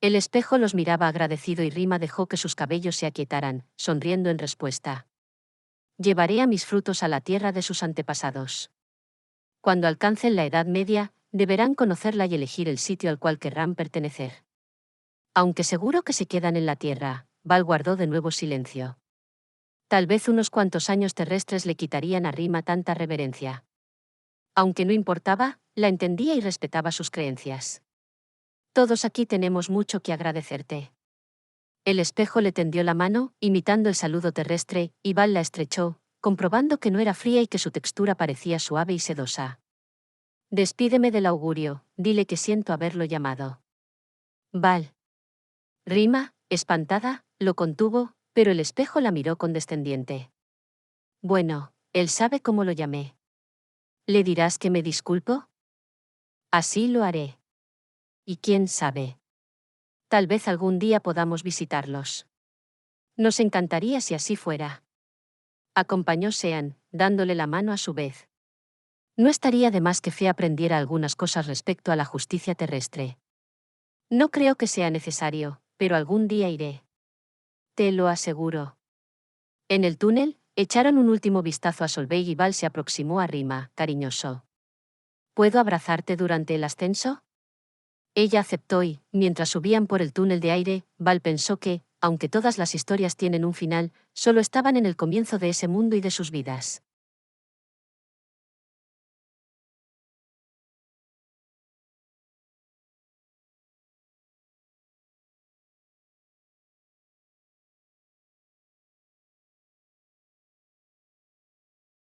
El espejo los miraba agradecido y Rima dejó que sus cabellos se aquietaran, sonriendo en respuesta. Llevaré a mis frutos a la tierra de sus antepasados. Cuando alcancen la Edad Media, deberán conocerla y elegir el sitio al cual querrán pertenecer. Aunque seguro que se quedan en la tierra, Val guardó de nuevo silencio. Tal vez unos cuantos años terrestres le quitarían a Rima tanta reverencia. Aunque no importaba, la entendía y respetaba sus creencias. Todos aquí tenemos mucho que agradecerte. El espejo le tendió la mano, imitando el saludo terrestre, y Val la estrechó, comprobando que no era fría y que su textura parecía suave y sedosa. Despídeme del augurio, dile que siento haberlo llamado. Val. Rima, espantada, lo contuvo, pero el espejo la miró condescendiente. Bueno, él sabe cómo lo llamé. ¿Le dirás que me disculpo? Así lo haré. Y quién sabe. Tal vez algún día podamos visitarlos. Nos encantaría si así fuera. Acompañó Sean, dándole la mano a su vez. No estaría de más que Fe aprendiera algunas cosas respecto a la justicia terrestre. No creo que sea necesario, pero algún día iré. Te lo aseguro. En el túnel, echaron un último vistazo a Solveig y Val se aproximó a Rima, cariñoso. ¿Puedo abrazarte durante el ascenso? Ella aceptó y, mientras subían por el túnel de aire, Val pensó que, aunque todas las historias tienen un final, solo estaban en el comienzo de ese mundo y de sus vidas.